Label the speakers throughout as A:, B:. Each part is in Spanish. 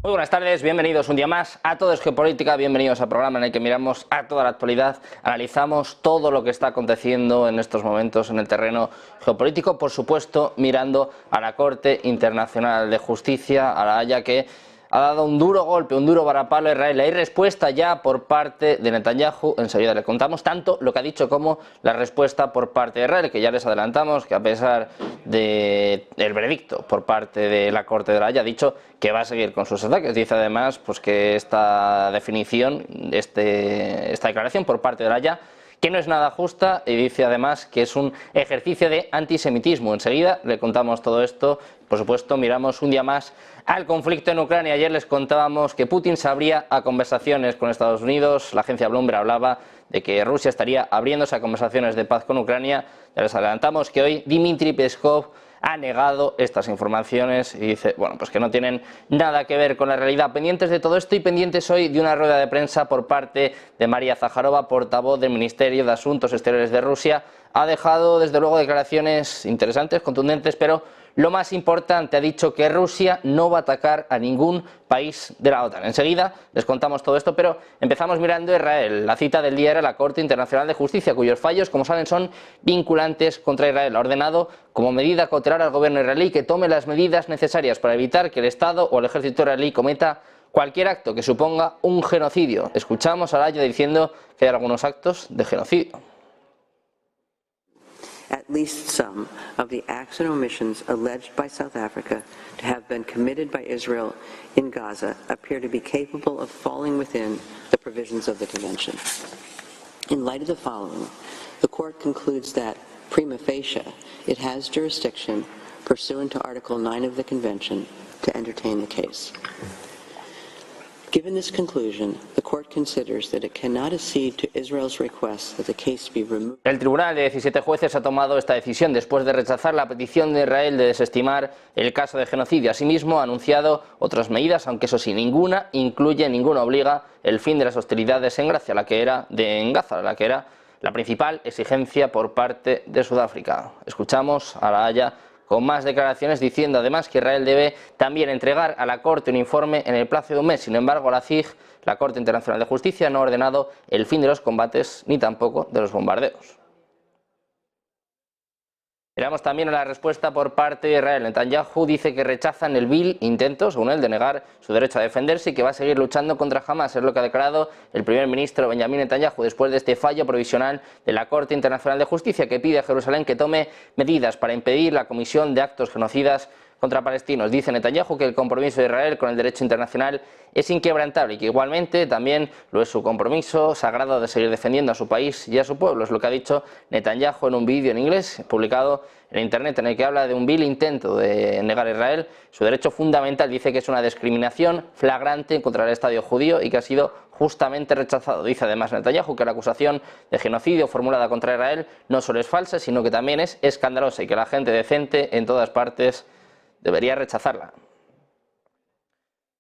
A: Muy buenas tardes, bienvenidos un día más a Todo es Geopolítica, bienvenidos al programa en el que miramos a toda la actualidad, analizamos todo lo que está aconteciendo en estos momentos en el terreno geopolítico, por supuesto mirando a la Corte Internacional de Justicia, a la Haya, que ha dado un duro golpe, un duro varapalo a Israel. Hay respuesta ya por parte de Netanyahu, enseguida le contamos tanto lo que ha dicho como la respuesta por parte de Israel, que ya les adelantamos que a pesar del veredicto por parte de la Corte de la Haya ha dicho que va a seguir con sus ataques. Dice además pues que esta definición, esta declaración por parte de la Haya, que no es nada justa, y dice además que es un ejercicio de antisemitismo. Enseguida le contamos todo esto. Por supuesto, miramos un día más al conflicto en Ucrania. Ayer les contábamos que Putin se abría a conversaciones con Estados Unidos. La agencia Bloomberg hablaba de que Rusia estaría abriéndose a conversaciones de paz con Ucrania. Ya les adelantamos que hoy Dmitry Peskov ha negado estas informaciones y dice, bueno, pues que no tienen nada que ver con la realidad. Pendientes de todo esto y pendientes hoy de una rueda de prensa por parte de María Zaharova, portavoz del Ministerio de Asuntos Exteriores de Rusia. Ha dejado desde luego declaraciones interesantes, contundentes, pero lo más importante, ha dicho que Rusia no va a atacar a ningún país de la OTAN. Enseguida les contamos todo esto, pero empezamos mirando a Israel. La cita del día era la Corte Internacional de Justicia, cuyos fallos, como saben, son vinculantes contra Israel. Ha ordenado como medida cautelar al gobierno israelí que tome las medidas necesarias para evitar que el Estado o el ejército israelí cometa cualquier acto que suponga un genocidio. Escuchamos a la Haya diciendo que hay algunos actos de genocidio.
B: At least some of the acts and omissions alleged by South Africa to have been committed by Israel in Gaza appear to be capable of falling within the provisions of the Convention. In light of the following, the Court concludes that, prima facie, it has jurisdiction pursuant to Article 9 of the Convention to entertain the case. Given this conclusion, the Court considers that it cannot accede to Israel's request that the case be removed.
A: El tribunal de 17 jueces ha tomado esta decisión después de rechazar la petición de Israel de desestimar el caso de genocidio. Asimismo, ha anunciado otras medidas, aunque eso sí, ninguna obliga el fin de las hostilidades en Gaza, la que era la principal exigencia por parte de Sudáfrica. Escuchamos a la Haya con más declaraciones, diciendo además que Israel debe también entregar a la Corte un informe en el plazo de un mes. Sin embargo, la CIG, la Corte Internacional de Justicia, no ha ordenado el fin de los combates ni tampoco de los bombardeos. Miramos también a la respuesta por parte de Israel. Netanyahu dice que rechazan el vil intento, según él, de negar su derecho a defenderse y que va a seguir luchando contra Hamas. Es lo que ha declarado el primer ministro Benjamin Netanyahu después de este fallo provisional de la Corte Internacional de Justicia, que pide a Jerusalén que tome medidas para impedir la comisión de actos genocidas contra palestinos. Dice Netanyahu que el compromiso de Israel con el derecho internacional es inquebrantable y que igualmente también lo es su compromiso sagrado de seguir defendiendo a su país y a su pueblo. Es lo que ha dicho Netanyahu en un vídeo en inglés publicado en internet, en el que habla de un vil intento de negar a Israel su derecho fundamental. Dice que es una discriminación flagrante contra el Estado judío y que ha sido justamente rechazado. Dice además Netanyahu que la acusación de genocidio formulada contra Israel no solo es falsa, sino que también es escandalosa y que la gente decente en todas partes debería rechazarla.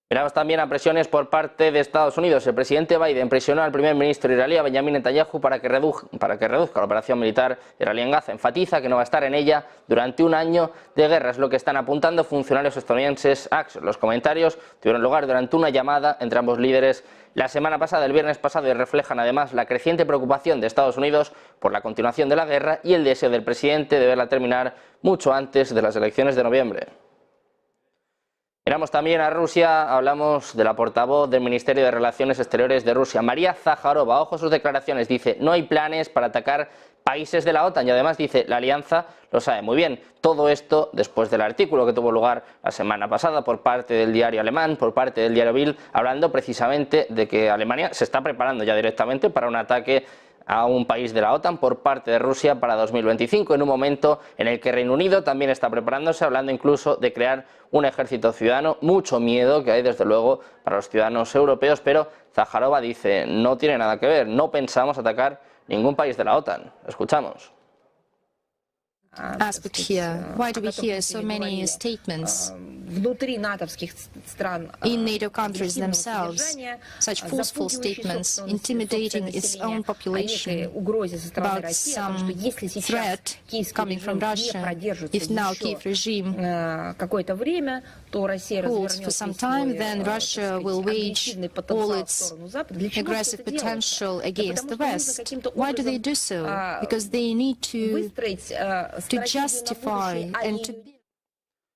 A: Miramos también a presiones por parte de Estados Unidos. El presidente Biden presionó al primer ministro israelí, a Benjamin Netanyahu, para que reduzca la operación militar israelí en Gaza. Enfatiza que no va a estar en ella durante un año de guerra. Es lo que están apuntando funcionarios estadounidenses Axios. Los comentarios tuvieron lugar durante una llamada entre ambos líderes la semana pasada, el viernes pasado, y reflejan además la creciente preocupación de Estados Unidos por la continuación de la guerra y el deseo del presidente de verla terminar mucho antes de las elecciones de noviembre. Miramos también a Rusia, hablamos de la portavoz del Ministerio de Relaciones Exteriores de Rusia, María Zaharova. Ojo a sus declaraciones, dice, no hay planes para atacar países de la OTAN y además dice, la alianza lo sabe muy bien. Todo esto después del artículo que tuvo lugar la semana pasada por parte del diario alemán, por parte del diario Bild, hablando precisamente de que Alemania se está preparando ya directamente para un ataque a un país de la OTAN por parte de Rusia para 2025, en un momento en el que Reino Unido también está preparándose, hablando incluso de crear un ejército ciudadano. Mucho miedo que hay desde luego para los ciudadanos europeos, pero Zaharova dice, no tiene nada que ver, no pensamos atacar ningún país de la OTAN. Escuchamos.
C: Asked here, why do we hear so many statements in NATO countries themselves, such forceful statements, intimidating its own population about some threat coming from Russia if now Kiev regime holds for some time, then Russia will wage all its aggressive potential against the West. Why do they do so? Because they need to justify and to...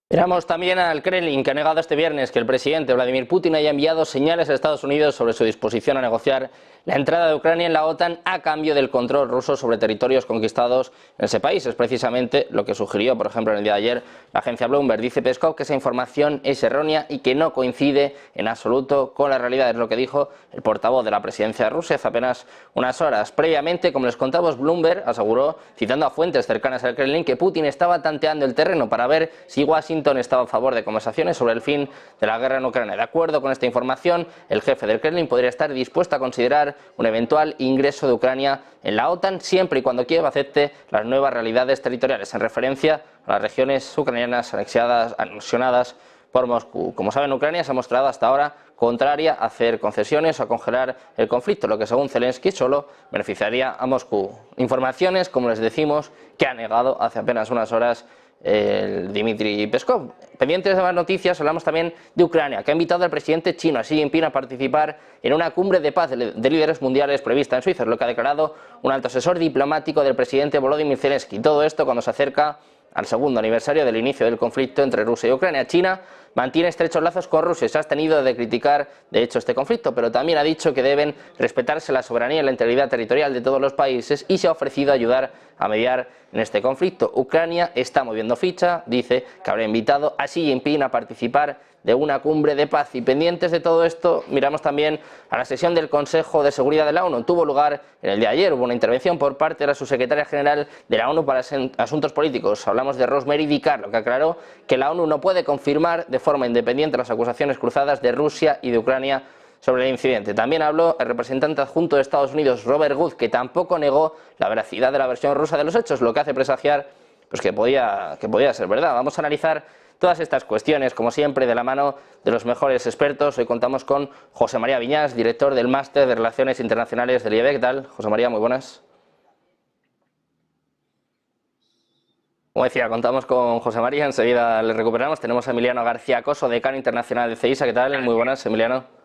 A: Miramos también al Kremlin, que ha negado este viernes que el presidente Vladimir Putin haya enviado señales a Estados Unidos sobre su disposición a negociar la entrada de Ucrania en la OTAN a cambio del control ruso sobre territorios conquistados en ese país. Es precisamente lo que sugirió, por ejemplo, en el día de ayer la agencia Bloomberg. Dice Peskov que esa información es errónea y que no coincide en absoluto con la realidad. Es lo que dijo el portavoz de la presidencia de Rusia hace apenas unas horas. Previamente, como les contamos, Bloomberg aseguró, citando a fuentes cercanas al Kremlin, que Putin estaba tanteando el terreno para ver si Washington estaba a favor de conversaciones sobre el fin de la guerra en Ucrania. De acuerdo con esta información, el jefe del Kremlin podría estar dispuesto a considerar un eventual ingreso de Ucrania en la OTAN siempre y cuando Kiev acepte las nuevas realidades territoriales, en referencia a las regiones ucranianas anexionadas por Moscú. Como saben, Ucrania se ha mostrado hasta ahora contraria a hacer concesiones o a congelar el conflicto, lo que según Zelensky solo beneficiaría a Moscú. Informaciones, como les decimos, que ha negado hace apenas unas horas el Dmitry Peskov. Pendientes de más noticias, hablamos también de Ucrania, que ha invitado al presidente chino Xi Jinping a participar en una cumbre de paz de líderes mundiales prevista en Suiza, es lo que ha declarado un alto asesor diplomático del presidente Volodymyr Zelensky. Todo esto cuando se acerca al segundo aniversario del inicio del conflicto entre Rusia y Ucrania. China mantiene estrechos lazos con Rusia y se ha abstenido de criticar, de hecho, este conflicto, pero también ha dicho que deben respetarse la soberanía y la integridad territorial de todos los países y se ha ofrecido a ayudar a mediar en este conflicto. Ucrania está moviendo ficha, dice que habrá invitado a Xi Jinping a participar de una cumbre de paz. Y pendientes de todo esto, miramos también a la sesión del Consejo de Seguridad de la ONU. Tuvo lugar en el día de ayer, hubo una intervención por parte de la subsecretaria general de la ONU para Asuntos Políticos. Hablamos de Rosemary DiCarlo, que aclaró que la ONU no puede confirmar de forma independiente las acusaciones cruzadas de Rusia y de Ucrania sobre el incidente. También habló el representante adjunto de Estados Unidos, Robert Wood, que tampoco negó la veracidad de la versión rusa de los hechos, lo que hace presagiar pues, que podía ser verdad. Vamos a analizar todas estas cuestiones, como siempre, de la mano de los mejores expertos. Hoy contamos con José María Viñas, director del Máster de Relaciones Internacionales del IEB. ¿Qué tal? José María, muy buenas. Como decía, contamos con José María, enseguida le recuperamos. Tenemos a Emiliano García Coso, decano internacional de CEISA. ¿Qué tal? Muy buenas, Emiliano.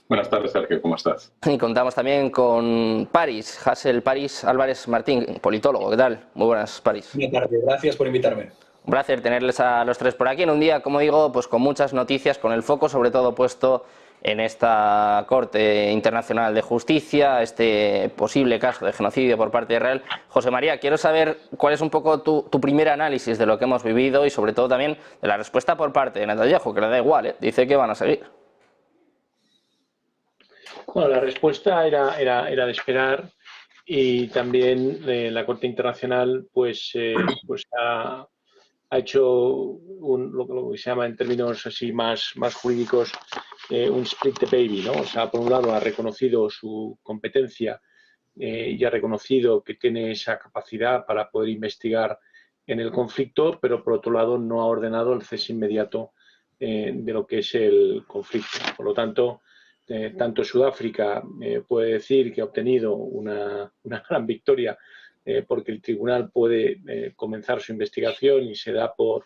D: Buenas tardes, Sergio, ¿cómo estás?
A: Y contamos también con Hasél París Álvarez Martín, politólogo. ¿Qué tal? Muy buenas, París.
E: Buenas tardes, gracias por invitarme.
A: Un placer tenerles a los tres por aquí en un día, como digo, pues con muchas noticias, con el foco sobre todo puesto en esta Corte Internacional de Justicia, este posible caso de genocidio por parte de Israel. José María, quiero saber cuál es un poco tu primer análisis de lo que hemos vivido y sobre todo también de la respuesta por parte de Netanyahu, que le da igual, dice que van a seguir.
F: Bueno, la respuesta era de esperar y también la Corte Internacional pues ha hecho lo que se llama en términos así más jurídicos un split the baby, ¿no? O sea, por un lado ha reconocido su competencia y ha reconocido que tiene esa capacidad para poder investigar en el conflicto, pero por otro lado no ha ordenado el cese inmediato de lo que es el conflicto. Por lo tanto, tanto Sudáfrica puede decir que ha obtenido una gran victoria porque el tribunal puede comenzar su investigación y se da por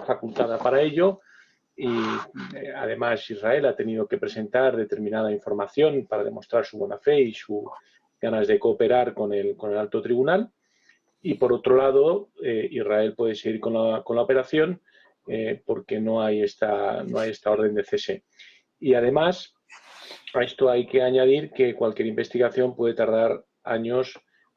F: facultada para ello. Y además Israel ha tenido que presentar determinada información para demostrar su buena fe y sus ganas de cooperar con el alto tribunal. Y por otro lado, Israel puede seguir con la operación porque no hay esta orden de cese. Y además, a esto hay que añadir que cualquier investigación puede tardar años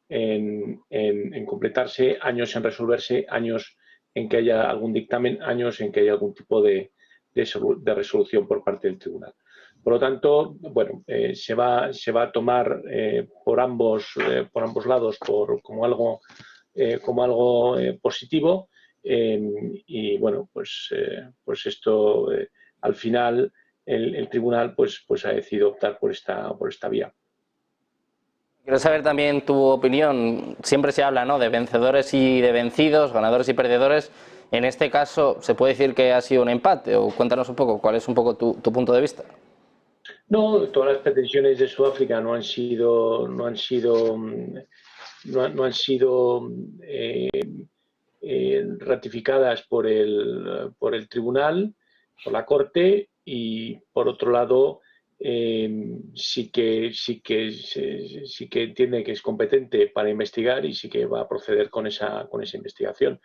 F: en completarse, años en resolverse, años en que haya algún dictamen, años en que haya algún tipo de resolución por parte del tribunal. Por lo tanto, bueno, se va a tomar por ambos lados como algo positivo y bueno, pues esto al final el tribunal pues ha decidido optar por esta vía.
A: Quiero saber también tu opinión. Siempre se habla, ¿no?, de vencedores y de vencidos, ganadores y perdedores. En este caso, ¿se puede decir que ha sido un empate? O cuéntanos un poco, ¿cuál es un poco tu punto de vista?
F: No, todas las pretensiones de Sudáfrica no han sido ratificadas por el tribunal, por la Corte, y por otro lado sí que entiende que es competente para investigar y sí que va a proceder con esa investigación.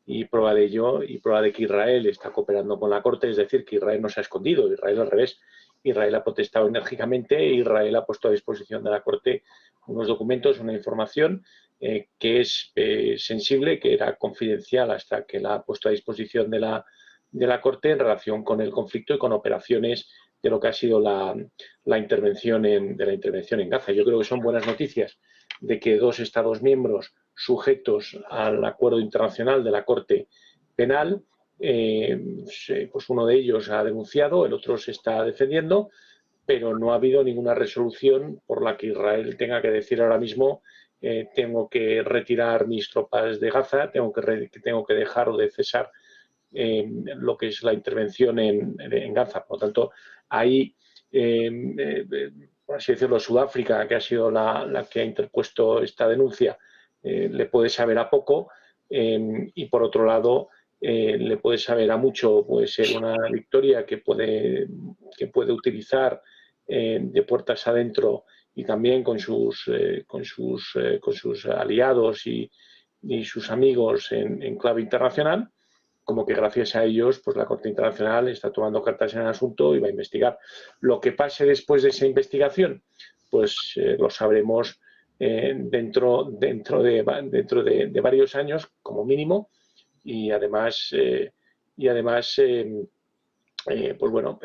F: Y prueba de ello, y prueba de que Israel está cooperando con la Corte, es decir, que Israel no se ha escondido, Israel al revés. Israel ha protestado enérgicamente e Israel ha puesto a disposición de la Corte unos documentos, una información que es sensible, que era confidencial hasta que la ha puesto a disposición de la Corte en relación con el conflicto y con operaciones de lo que ha sido la intervención en Gaza. Yo creo que son buenas noticias de que 2 Estados miembros sujetos al acuerdo internacional de la Corte Penal, pues uno de ellos ha denunciado, el otro se está defendiendo, pero no ha habido ninguna resolución por la que Israel tenga que decir ahora mismo tengo que retirar mis tropas de Gaza, tengo que dejar o de cesar lo que es la intervención en Gaza. Por lo tanto, ahí, por así decirlo, Sudáfrica, que ha sido la que ha interpuesto esta denuncia, le puede saber a poco, y por otro lado le puede saber a mucho. Puede ser una victoria que puede utilizar de puertas adentro y también con sus aliados y sus amigos en clave internacional, como que gracias a ellos pues la Corte Internacional está tomando cartas en el asunto y va a investigar. Lo que pase después de esa investigación, pues lo sabremos dentro de varios años como mínimo, y además pues bueno,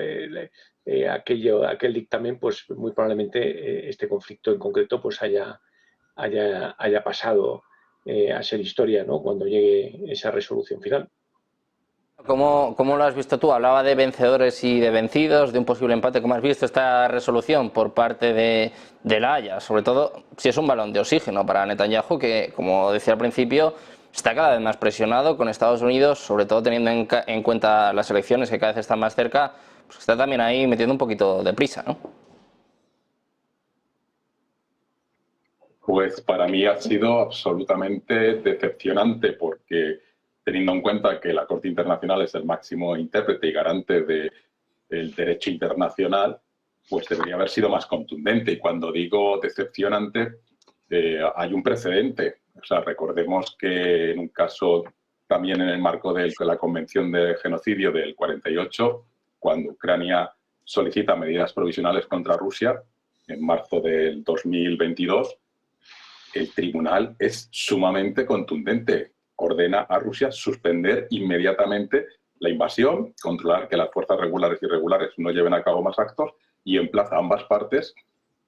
F: aquel dictamen, pues muy probablemente este conflicto en concreto pues haya pasado a ser historia, ¿no?, cuando llegue esa resolución final.
A: ¿Cómo lo has visto tú? Hablaba de vencedores y de vencidos, de un posible empate. ¿Cómo has visto esta resolución por parte de la Haya? Sobre todo si es un balón de oxígeno para Netanyahu, que, como decía al principio, está cada vez más presionado con Estados Unidos, sobre todo teniendo en cuenta las elecciones que cada vez están más cerca, pues está también ahí metiendo un poquito de prisa, ¿no?
D: Pues para mí ha sido absolutamente decepcionante, porque teniendo en cuenta que la Corte Internacional es el máximo intérprete y garante del derecho internacional, pues debería haber sido más contundente. Y cuando digo decepcionante, hay un precedente. O sea, recordemos que en un caso también en el marco de la Convención de Genocidio del 48, cuando Ucrania solicita medidas provisionales contra Rusia, en marzo del 2022, el tribunal es sumamente contundente. Ordena a Rusia suspender inmediatamente la invasión, controlar que las fuerzas regulares y irregulares no lleven a cabo más actos, y emplaza a ambas partes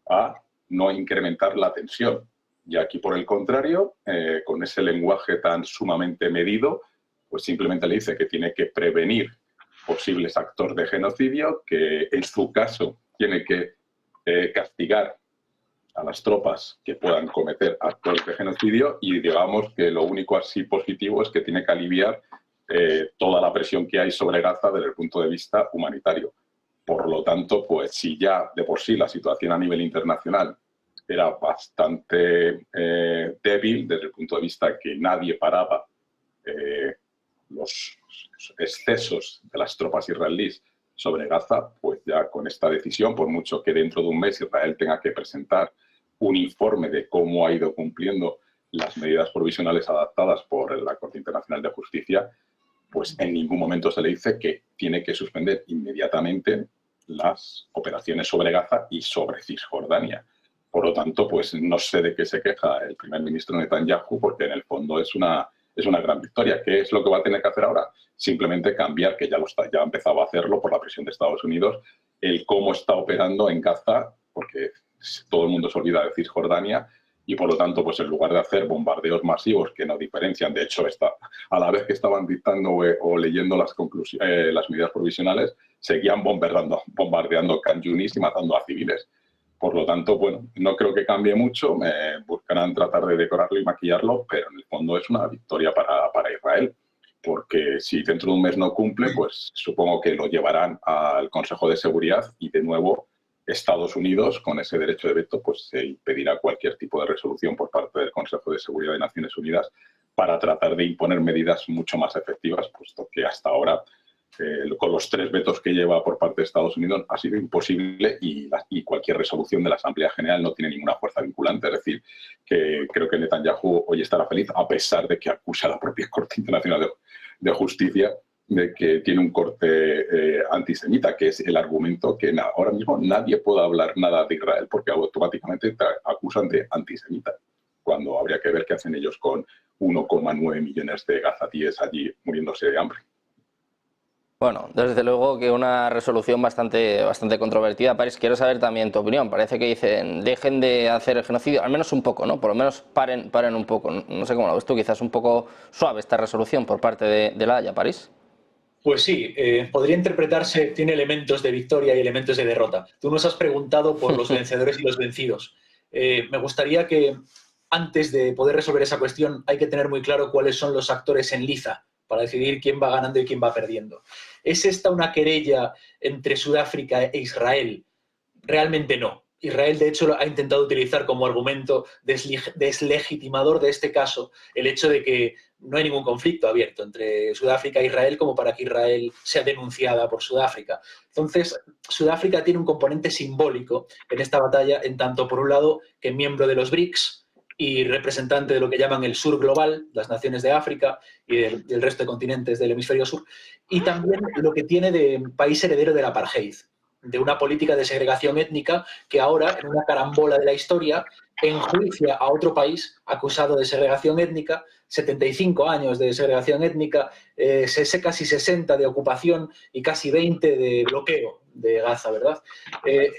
D: a no incrementar la tensión. Y aquí, por el contrario, con ese lenguaje tan sumamente medido, pues simplemente le dice que tiene que prevenir posibles actos de genocidio, que en su caso tiene que castigar a las tropas que puedan cometer actos de genocidio, y digamos que lo único así positivo es que tiene que aliviar toda la presión que hay sobre Gaza desde el punto de vista humanitario. Por lo tanto, pues si ya de por sí la situación a nivel internacional era bastante débil desde el punto de vista que nadie paraba los excesos de las tropas israelíes sobre Gaza, pues ya con esta decisión, por mucho que dentro de un mes Israel tenga que presentar un informe de cómo ha ido cumpliendo las medidas provisionales adaptadas por la Corte Internacional de Justicia, pues en ningún momento se le dice que tiene que suspender inmediatamente las operaciones sobre Gaza y sobre Cisjordania. Por lo tanto, pues no sé de qué se queja el primer ministro Netanyahu, porque en el fondo es una gran victoria. ¿Qué es lo que va a tener que hacer ahora? Simplemente cambiar, que ya ha empezado a hacerlo por la presión de Estados Unidos, el cómo está operando en Gaza, porque todo el mundo se olvida de Cisjordania, y por lo tanto, pues en lugar de hacer bombardeos masivos que no diferencian, de hecho, a la vez que estaban dictando o leyendo las medidas provisionales, seguían bombardeando Khan Yunis y matando a civiles. Por lo tanto, bueno, no creo que cambie mucho, buscarán tratar de decorarlo y maquillarlo, pero en el fondo es una victoria para Israel, porque si dentro de un mes no cumple, pues supongo que lo llevarán al Consejo de Seguridad y de nuevo Estados Unidos, con ese derecho de veto, pues se impedirá cualquier tipo de resolución por parte del Consejo de Seguridad de Naciones Unidas para tratar de imponer medidas mucho más efectivas, puesto que hasta ahora, con los 3 vetos que lleva por parte de Estados Unidos, ha sido imposible y cualquier resolución de la Asamblea General no tiene ninguna fuerza vinculante. Es decir, que creo que Netanyahu hoy estará feliz, a pesar de que acusa a la propia Corte Internacional de Justicia de que tiene un corte antisemita, que es el argumento que ahora mismo nadie puede hablar nada de Israel porque automáticamente te acusan de antisemita, cuando habría que ver qué hacen ellos con 1,9 millones de gazatíes allí muriéndose de hambre.
A: Bueno, desde luego que una resolución bastante controvertida. París, quiero saber también tu opinión. Parece que dicen, dejen de hacer el genocidio, al menos un poco, ¿no? Por lo menos paren un poco. No sé cómo lo ves tú, quizás un poco suave esta resolución por parte de la Haya, París.
E: Pues sí, podría interpretarse, tiene elementos de victoria y elementos de derrota. Tú nos has preguntado por los vencedores y los vencidos. Me gustaría que antes de poder resolver esa cuestión hay que tener muy claro cuáles son los actores en liza para decidir quién va ganando y quién va perdiendo. ¿Es esta una querella entre Sudáfrica e Israel? Realmente no. Israel, de hecho, ha intentado utilizar como argumento deslegitimador de este caso el hecho de que no hay ningún conflicto abierto entre Sudáfrica e Israel como para que Israel sea denunciada por Sudáfrica. Entonces, Sudáfrica tiene un componente simbólico en esta batalla, en tanto, por un lado, que miembro de los BRICS y representante de lo que llaman el sur global, las naciones de África y del resto de continentes del hemisferio sur, y también lo que tiene de país heredero del apartheid, de una política de segregación étnica que ahora, en una carambola de la historia, enjuicia a otro país acusado de segregación étnica, 75 años de segregación étnica, casi 60 de ocupación y casi 20 de bloqueo de Gaza, ¿verdad?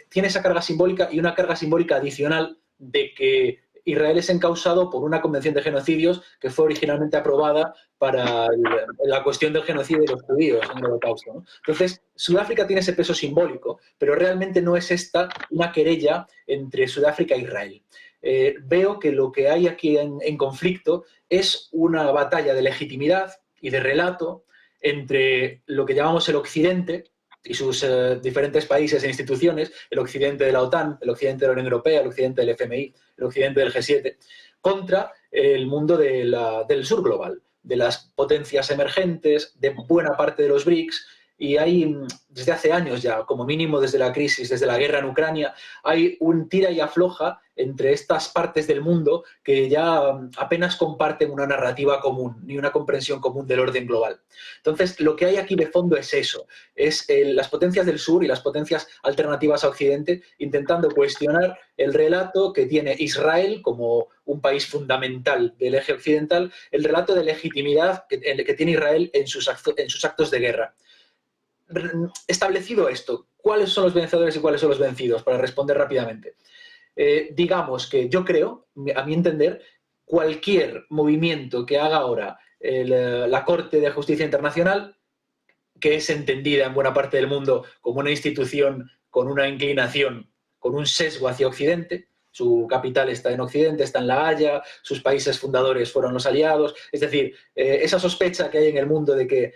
E: Tiene esa carga simbólica y una carga simbólica adicional de que Israel es encausado por una convención de genocidios que fue originalmente aprobada para la cuestión del genocidio de los judíos en el Holocausto, ¿no? Entonces, Sudáfrica tiene ese peso simbólico, pero realmente no es esta una querella entre Sudáfrica e Israel. Veo que lo que hay aquí en conflicto es una batalla de legitimidad y de relato entre lo que llamamos el Occidente y sus diferentes países e instituciones, el occidente de la OTAN, el occidente de la Unión Europea, el occidente del FMI, el occidente del G7, contra el mundo del sur global, de las potencias emergentes, de buena parte de los BRICS, y hay, desde hace años ya, como mínimo desde la crisis, desde la guerra en Ucrania, hay un tira y afloja entre estas partes del mundo que ya apenas comparten una narrativa común, ni una comprensión común del orden global. Entonces, lo que hay aquí de fondo es eso, es las potencias del sur y las potencias alternativas a Occidente intentando cuestionar el relato que tiene Israel como un país fundamental del eje occidental, el relato de legitimidad que tiene Israel en sus actos de guerra. Establecido esto, ¿cuáles son los vencedores y cuáles son los vencidos? Para responder rápidamente. Digamos que yo creo, a mi entender, cualquier movimiento que haga ahora la Corte de Justicia Internacional, que es entendida en buena parte del mundo como una institución con una inclinación, con un sesgo hacia Occidente, su capital está en Occidente, está en La Haya, sus países fundadores fueron los aliados. Es decir, esa sospecha que hay en el mundo de que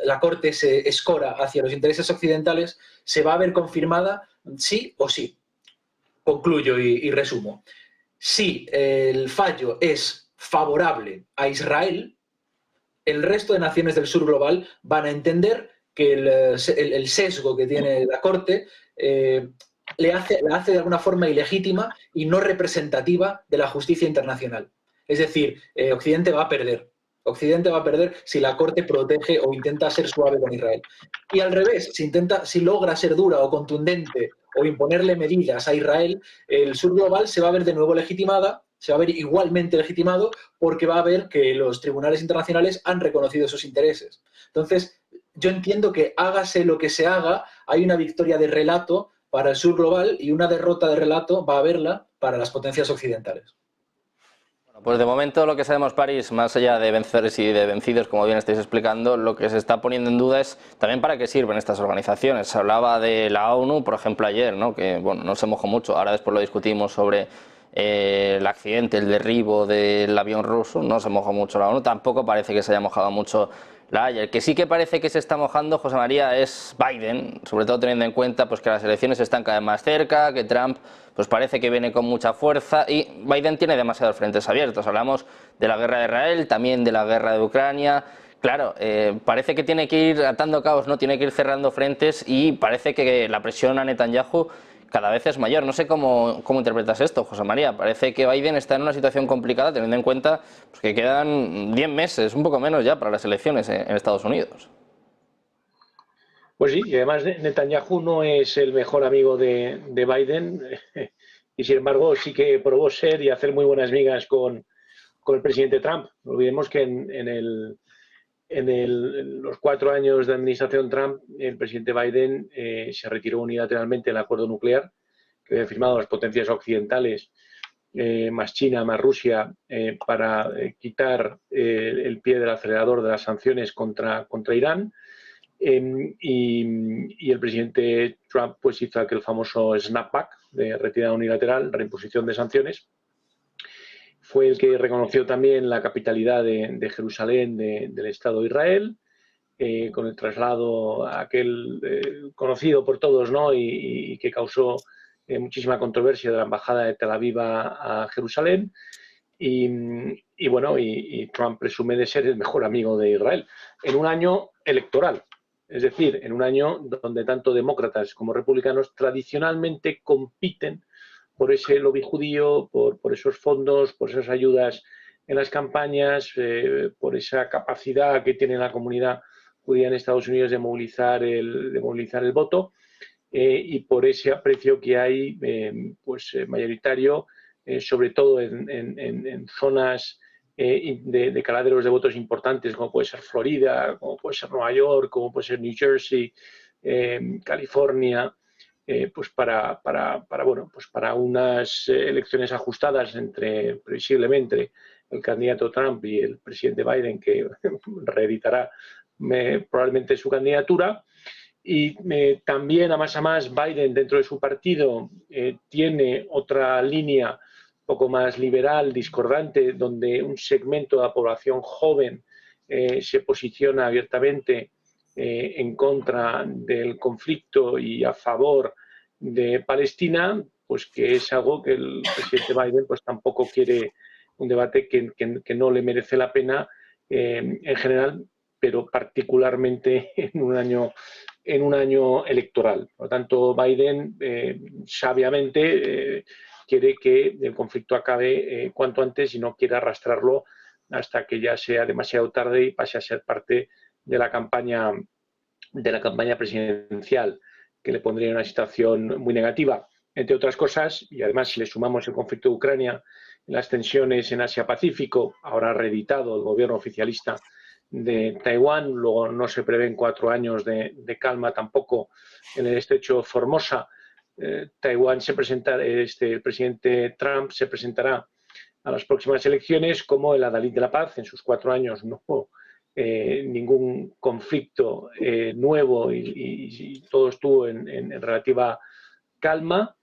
E: la Corte se escora hacia los intereses occidentales se va a ver confirmada sí o sí. Concluyo y resumo. Si el fallo es favorable a Israel, el resto de naciones del sur global van a entender que el sesgo que tiene la Corte la hace de alguna forma ilegítima y no representativa de la justicia internacional. Es decir, Occidente va a perder. Occidente va a perder si la Corte protege o intenta ser suave con Israel. Y al revés, si logra ser dura o contundente o imponerle medidas a Israel, el sur global se va a ver de nuevo legitimada, se va a ver igualmente legitimado porque va a ver que los tribunales internacionales han reconocido sus intereses. Entonces, yo entiendo que hágase lo que se haga, hay una victoria de relato para el sur global y una derrota de relato va a haberla para las potencias occidentales.
A: Bueno, pues de momento lo que sabemos, París, más allá de vencedores y de vencidos, como bien estáis explicando, lo que se está poniendo en duda es también para qué sirven estas organizaciones. Se hablaba de la ONU, por ejemplo, ayer, ¿no? Que bueno, no se mojó mucho, ahora después lo discutimos sobre el accidente, el derribo del avión ruso, no se mojó mucho la ONU, tampoco parece que se haya mojado mucho la haya. El que sí que parece que se está mojando, José María, es Biden, sobre todo teniendo en cuenta pues, que las elecciones están cada vez más cerca, que Trump pues parece que viene con mucha fuerza y Biden tiene demasiados frentes abiertos. Hablamos de la guerra de Israel, también de la guerra de Ucrania. Claro, parece que tiene que ir atando cabos, ¿no? Tiene que ir cerrando frentes y parece que la presión a Netanyahu cada vez es mayor. No sé cómo interpretas esto, José María. Parece que Biden está en una situación complicada teniendo en cuenta pues, que quedan 10 meses, un poco menos ya, para las elecciones en Estados Unidos.
F: Pues sí, y además Netanyahu no es el mejor amigo de Biden y sin embargo sí que probó ser y hacer muy buenas migas con el presidente Trump. No olvidemos que en los 4 años de administración Trump, el presidente Biden se retiró unilateralmente del acuerdo nuclear que habían firmado las potencias occidentales, más China, más Rusia, para quitar el pie del acelerador de las sanciones contra Irán. Y el presidente Trump pues hizo aquel famoso snapback de retirada unilateral, reimposición de sanciones. Fue el que reconoció también la capitalidad de Jerusalén del Estado de Israel, con el traslado aquel conocido por todos, ¿no? y que causó muchísima controversia de la embajada de Tel Aviv a Jerusalén. Y bueno, y Trump presume de ser el mejor amigo de Israel en un año electoral. Es decir, en un año donde tanto demócratas como republicanos tradicionalmente compiten por ese lobby judío, por esos fondos, por esas ayudas en las campañas, por esa capacidad que tiene la comunidad judía en Estados Unidos de movilizar el voto y por ese aprecio que hay mayoritario, sobre todo en zonas de caladeros de votos importantes, como puede ser Florida, como puede ser Nueva York, como puede ser New Jersey, California, pues para unas elecciones ajustadas previsiblemente el candidato Trump y el presidente Biden, que reeditará probablemente su candidatura. Y también, a más, Biden dentro de su partido tiene otra línea un poco más liberal, discordante, donde un segmento de la población joven se posiciona abiertamente en contra del conflicto y a favor de Palestina, pues que es algo que el presidente Biden pues tampoco quiere, un debate que no le merece la pena en general, pero particularmente en un año electoral. Por lo tanto, Biden sabiamente quiere que el conflicto acabe cuanto antes y no quiere arrastrarlo hasta que ya sea demasiado tarde y pase a ser parte de la campaña presidencial, que le pondría en una situación muy negativa. Entre otras cosas, y además si le sumamos el conflicto de Ucrania, las tensiones en Asia-Pacífico, ahora reeditado el gobierno oficialista de Taiwán, luego no se prevén 4 años de calma tampoco en el estrecho de Formosa. Taiwán el presidente Trump se presentará a las próximas elecciones como el adalid de la paz. En sus 4 años no hubo ningún conflicto nuevo y todo estuvo en relativa calma.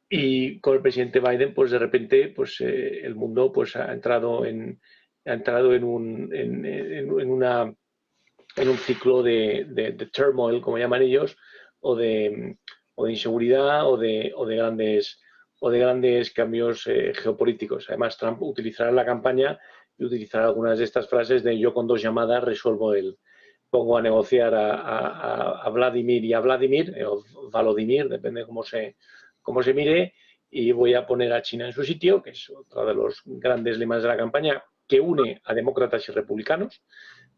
F: Y con el presidente Biden, pues de repente, pues el mundo pues ha entrado en un ciclo de turmoil, como llaman ellos, o de inseguridad o de grandes cambios geopolíticos. Además, Trump utilizará en la campaña y utilizará algunas de estas frases de yo con 2 llamadas resuelvo pongo a negociar a Vladimir y a Vladimir, o Volodymyr, depende cómo se mire, y voy a poner a China en su sitio, que es otro de los grandes lemas de la campaña, que une a demócratas y republicanos,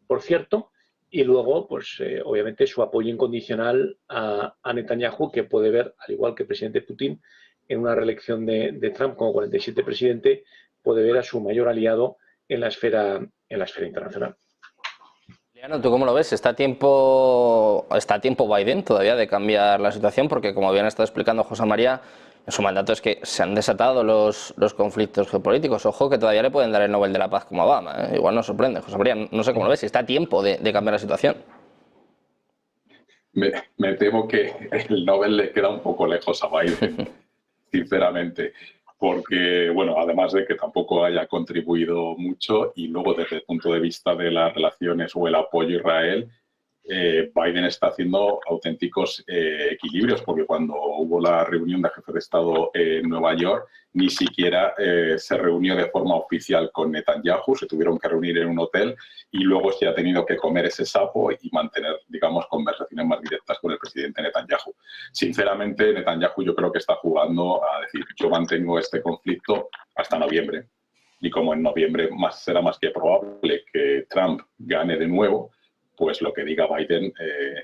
F: por cierto, y luego, pues obviamente, su apoyo incondicional a Netanyahu, que puede ver, al igual que el presidente Putin, en una reelección de Trump como 47 presidente, puede ver a su mayor aliado en la esfera internacional.
A: ¿Tú cómo lo ves? ¿Está a tiempo Biden todavía de cambiar la situación? Porque, como bien ha estado explicando José María, en su mandato es que se han desatado los conflictos geopolíticos. Ojo que todavía le pueden dar el Nobel de la Paz como a Obama, ¿eh? Igual nos sorprende. José María, no sé cómo lo ves. ¿Está a tiempo de cambiar la situación?
D: Me temo que el Nobel le queda un poco lejos a Biden, sinceramente. porque, bueno, además de que tampoco haya contribuido mucho, y luego desde el punto de vista de las relaciones o el apoyo a Israel, Biden está haciendo auténticos equilibrios, porque cuando hubo la reunión de jefes de Estado en Nueva York, ni siquiera se reunió de forma oficial con Netanyahu, se tuvieron que reunir en un hotel y luego se ha tenido que comer ese sapo y mantener, digamos, conversaciones más directas con el presidente Netanyahu. Sinceramente, Netanyahu yo creo que está jugando a decir, yo mantengo este conflicto hasta noviembre, y como en noviembre será más que probable que Trump gane de nuevo, pues lo que diga Biden,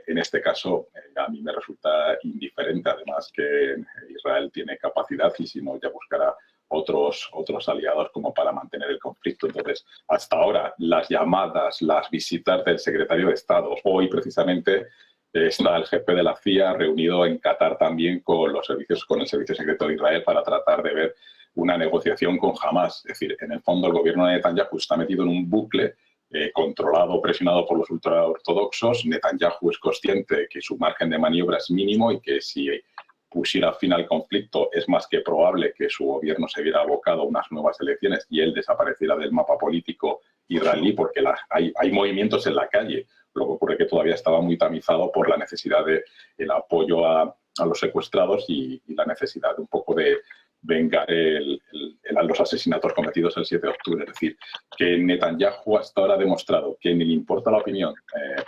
D: en este caso, a mí me resulta indiferente. Además que Israel tiene capacidad y si no, ya buscará otros aliados como para mantener el conflicto. Entonces, hasta ahora, las llamadas, las visitas del secretario de Estado, hoy precisamente está el jefe de la CIA reunido en Qatar también con el Servicio Secreto de Israel para tratar de ver una negociación con Hamás. Es decir, en el fondo el gobierno de Netanyahu está metido en un bucle controlado, presionado por los ultraortodoxos. Netanyahu es consciente que su margen de maniobra es mínimo y que si pusiera fin al conflicto es más que probable que su gobierno se viera abocado a unas nuevas elecciones y él desapareciera del mapa político israelí, porque hay movimientos en la calle. Lo que ocurre es que todavía estaba muy tamizado por la necesidad del apoyo a los secuestrados y la necesidad un poco de vengar los asesinatos cometidos el 7 de octubre. Es decir, que Netanyahu hasta ahora ha demostrado que ni le importa la opinión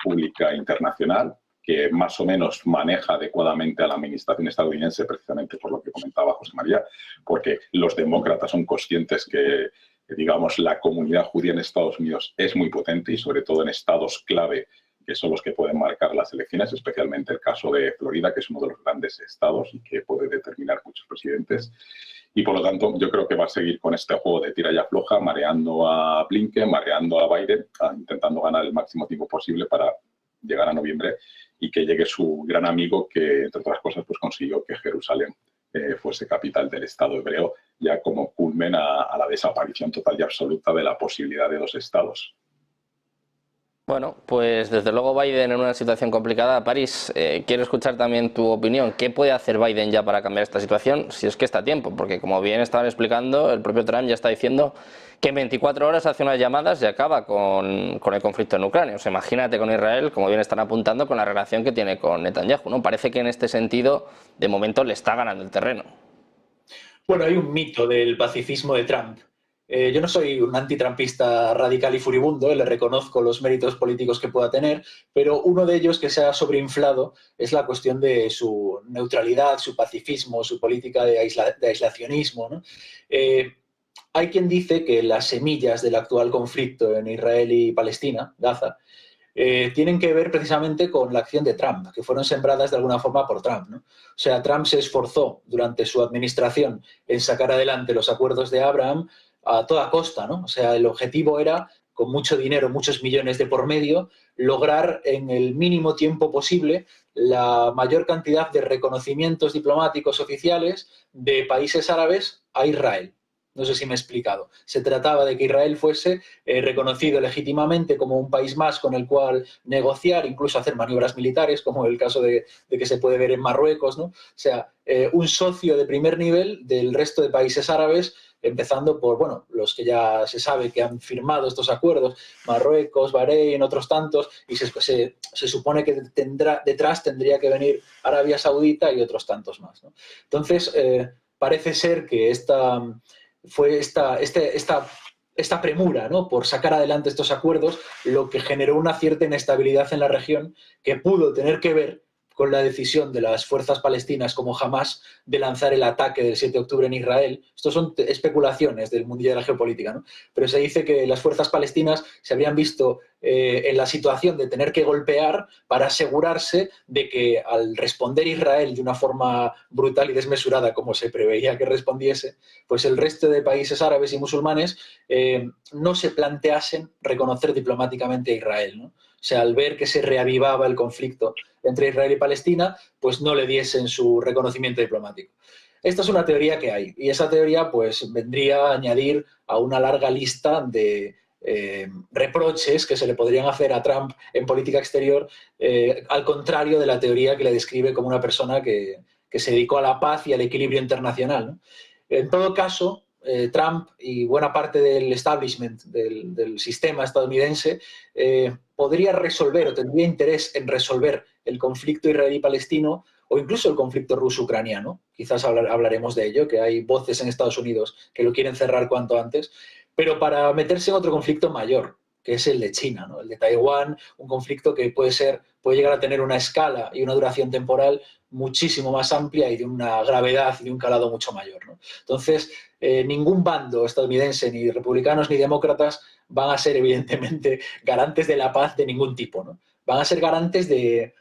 D: pública internacional, que más o menos maneja adecuadamente a la administración estadounidense, precisamente por lo que comentaba José María, porque los demócratas son conscientes que, digamos, la comunidad judía en Estados Unidos es muy potente y sobre todo en estados clave, que son los que pueden marcar las elecciones, especialmente el caso de Florida, que es uno de los grandes estados y que puede determinar muchos presidentes. Y por lo tanto, yo creo que va a seguir con este juego de tira y afloja, mareando a Blinken, mareando a Biden, intentando ganar el máximo tiempo posible para llegar a noviembre y que llegue su gran amigo, que entre otras cosas pues consiguió que Jerusalén fuese capital del Estado hebreo, ya como culmen a la desaparición total y absoluta de la posibilidad de dos estados.
A: Bueno, pues desde luego Biden en una situación complicada. París, quiero escuchar también tu opinión. ¿Qué puede hacer Biden ya para cambiar esta situación? Si es que está a tiempo, porque como bien estaban explicando, el propio Trump ya está diciendo que en 24 horas hace unas llamadas y acaba con el conflicto en Ucrania. O sea, imagínate con Israel, como bien están apuntando, con la relación que tiene con Netanyahu, ¿no? Parece que en este sentido, de momento, le está ganando el terreno.
E: Bueno, hay un mito del pacifismo de Trump. Yo no soy un antitrumpista radical y furibundo, le reconozco los méritos políticos que pueda tener, pero uno de ellos que se ha sobreinflado es la cuestión de su neutralidad, su pacifismo, su política de aislacionismo, ¿no? Hay quien dice que las semillas del actual conflicto en Israel y Palestina, Gaza, tienen que ver precisamente con la acción de Trump, que fueron sembradas de alguna forma por Trump, ¿no? O sea, Trump se esforzó durante su administración en sacar adelante los acuerdos de Abraham a toda costa, ¿no? O sea, el objetivo era, con mucho dinero, muchos millones de por medio, lograr en el mínimo tiempo posible la mayor cantidad de reconocimientos diplomáticos oficiales de países árabes a Israel. No sé si me he explicado. Se trataba de que Israel fuese reconocido legítimamente como un país más con el cual negociar, incluso hacer maniobras militares, como el caso de que se puede ver en Marruecos, ¿no? O sea, un socio de primer nivel del resto de países árabes, empezando por, bueno, los que ya se sabe que han firmado estos acuerdos, Marruecos, Bahrein, otros tantos, y se supone que detrás tendría que venir Arabia Saudita y otros tantos más, ¿no? Entonces, parece ser que esta premura, ¿no?, por sacar adelante estos acuerdos, lo que generó una cierta inestabilidad en la región que pudo tener que ver con la decisión de las fuerzas palestinas como Hamás de lanzar el ataque del 7 de octubre en Israel. Estos son especulaciones del mundillo de la geopolítica, ¿no? Pero se dice que las fuerzas palestinas se habrían visto en la situación de tener que golpear para asegurarse de que al responder Israel de una forma brutal y desmesurada, como se preveía que respondiese, pues el resto de países árabes y musulmanes no se planteasen reconocer diplomáticamente a Israel, ¿no? O sea, al ver que se reavivaba el conflicto entre Israel y Palestina, pues no le diesen su reconocimiento diplomático. Esta es una teoría que hay, y esa teoría pues vendría a añadir a una larga lista de reproches que se le podrían hacer a Trump en política exterior, al contrario de la teoría que le describe como una persona que se dedicó a la paz y al equilibrio internacional, ¿no? En todo caso, Trump y buena parte del establishment del sistema estadounidense podría resolver o tendría interés en resolver el conflicto israelí-palestino o incluso el conflicto ruso-ucraniano. Quizás hablaremos de ello, que hay voces en Estados Unidos que lo quieren cerrar cuanto antes, pero para meterse en otro conflicto mayor, que es el de China, ¿no? El de Taiwán, un conflicto que puede llegar a tener una escala y una duración temporal muchísimo más amplia y de una gravedad y de un calado mucho mayor, ¿no? Entonces, ningún bando estadounidense, ni republicanos ni demócratas, van a ser evidentemente garantes de la paz de ningún tipo, ¿no? Van a ser garantes de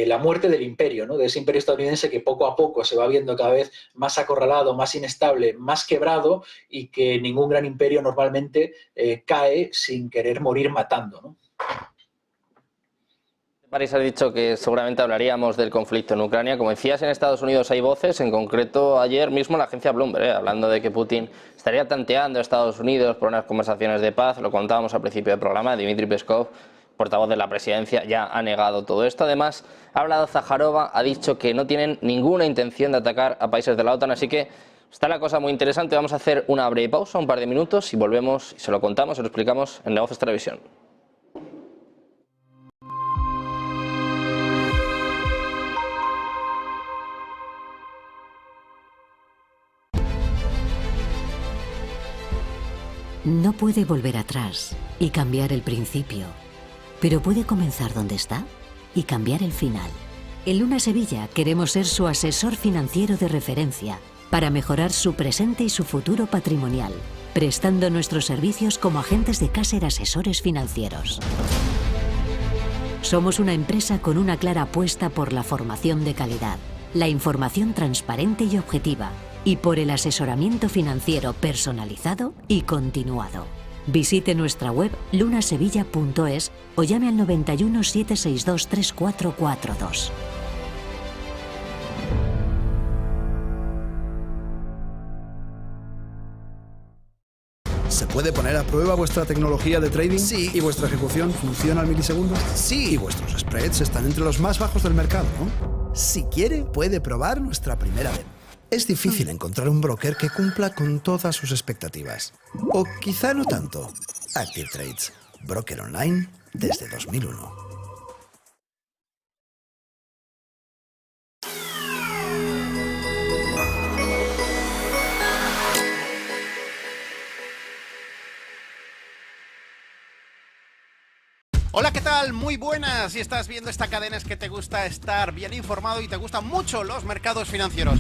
E: la muerte del imperio, ¿no? De ese imperio estadounidense que poco a poco se va viendo cada vez más acorralado, más inestable, más quebrado, y que ningún gran imperio normalmente cae sin querer morir matando, ¿no?
A: París ha dicho que seguramente hablaríamos del conflicto en Ucrania. Como decías, en Estados Unidos hay voces, en concreto ayer mismo la agencia Bloomberg, hablando de que Putin estaría tanteando a Estados Unidos por unas conversaciones de paz. Lo contábamos al principio del programa. Dmitry Peskov, portavoz de la presidencia, ya ha negado todo esto. Además, ha hablado Zaharova, ha dicho que no tienen ninguna intención de atacar a países de la OTAN, así que está la cosa muy interesante. Vamos a hacer una breve pausa, un par de minutos, y volvemos y se lo contamos, se lo explicamos en Negocios Televisión.
G: No puede volver atrás y cambiar el principio, pero puede comenzar donde está y cambiar el final. En Luna Sevilla queremos ser su asesor financiero de referencia para mejorar su presente y su futuro patrimonial, prestando nuestros servicios como agentes de Caser Asesores Financieros. Somos una empresa con una clara apuesta por la formación de calidad, la información transparente y objetiva, y por el asesoramiento financiero personalizado y continuado. Visite nuestra web lunasevilla.es o llame al 91 762 3442.
H: ¿Se puede poner a prueba vuestra tecnología de trading? Sí. ¿Y vuestra ejecución funciona al milisegundo? Sí. ¿Y vuestros spreads están entre los más bajos del mercado, no? Si quiere, puede probar nuestra primera vez. Es difícil encontrar un broker que cumpla con todas sus expectativas. O quizá no tanto. Active Trades, broker online desde 2001.
I: Hola, ¿qué tal? Muy buenas. Si estás viendo esta cadena es que te gusta estar bien informado y te gustan mucho los mercados financieros.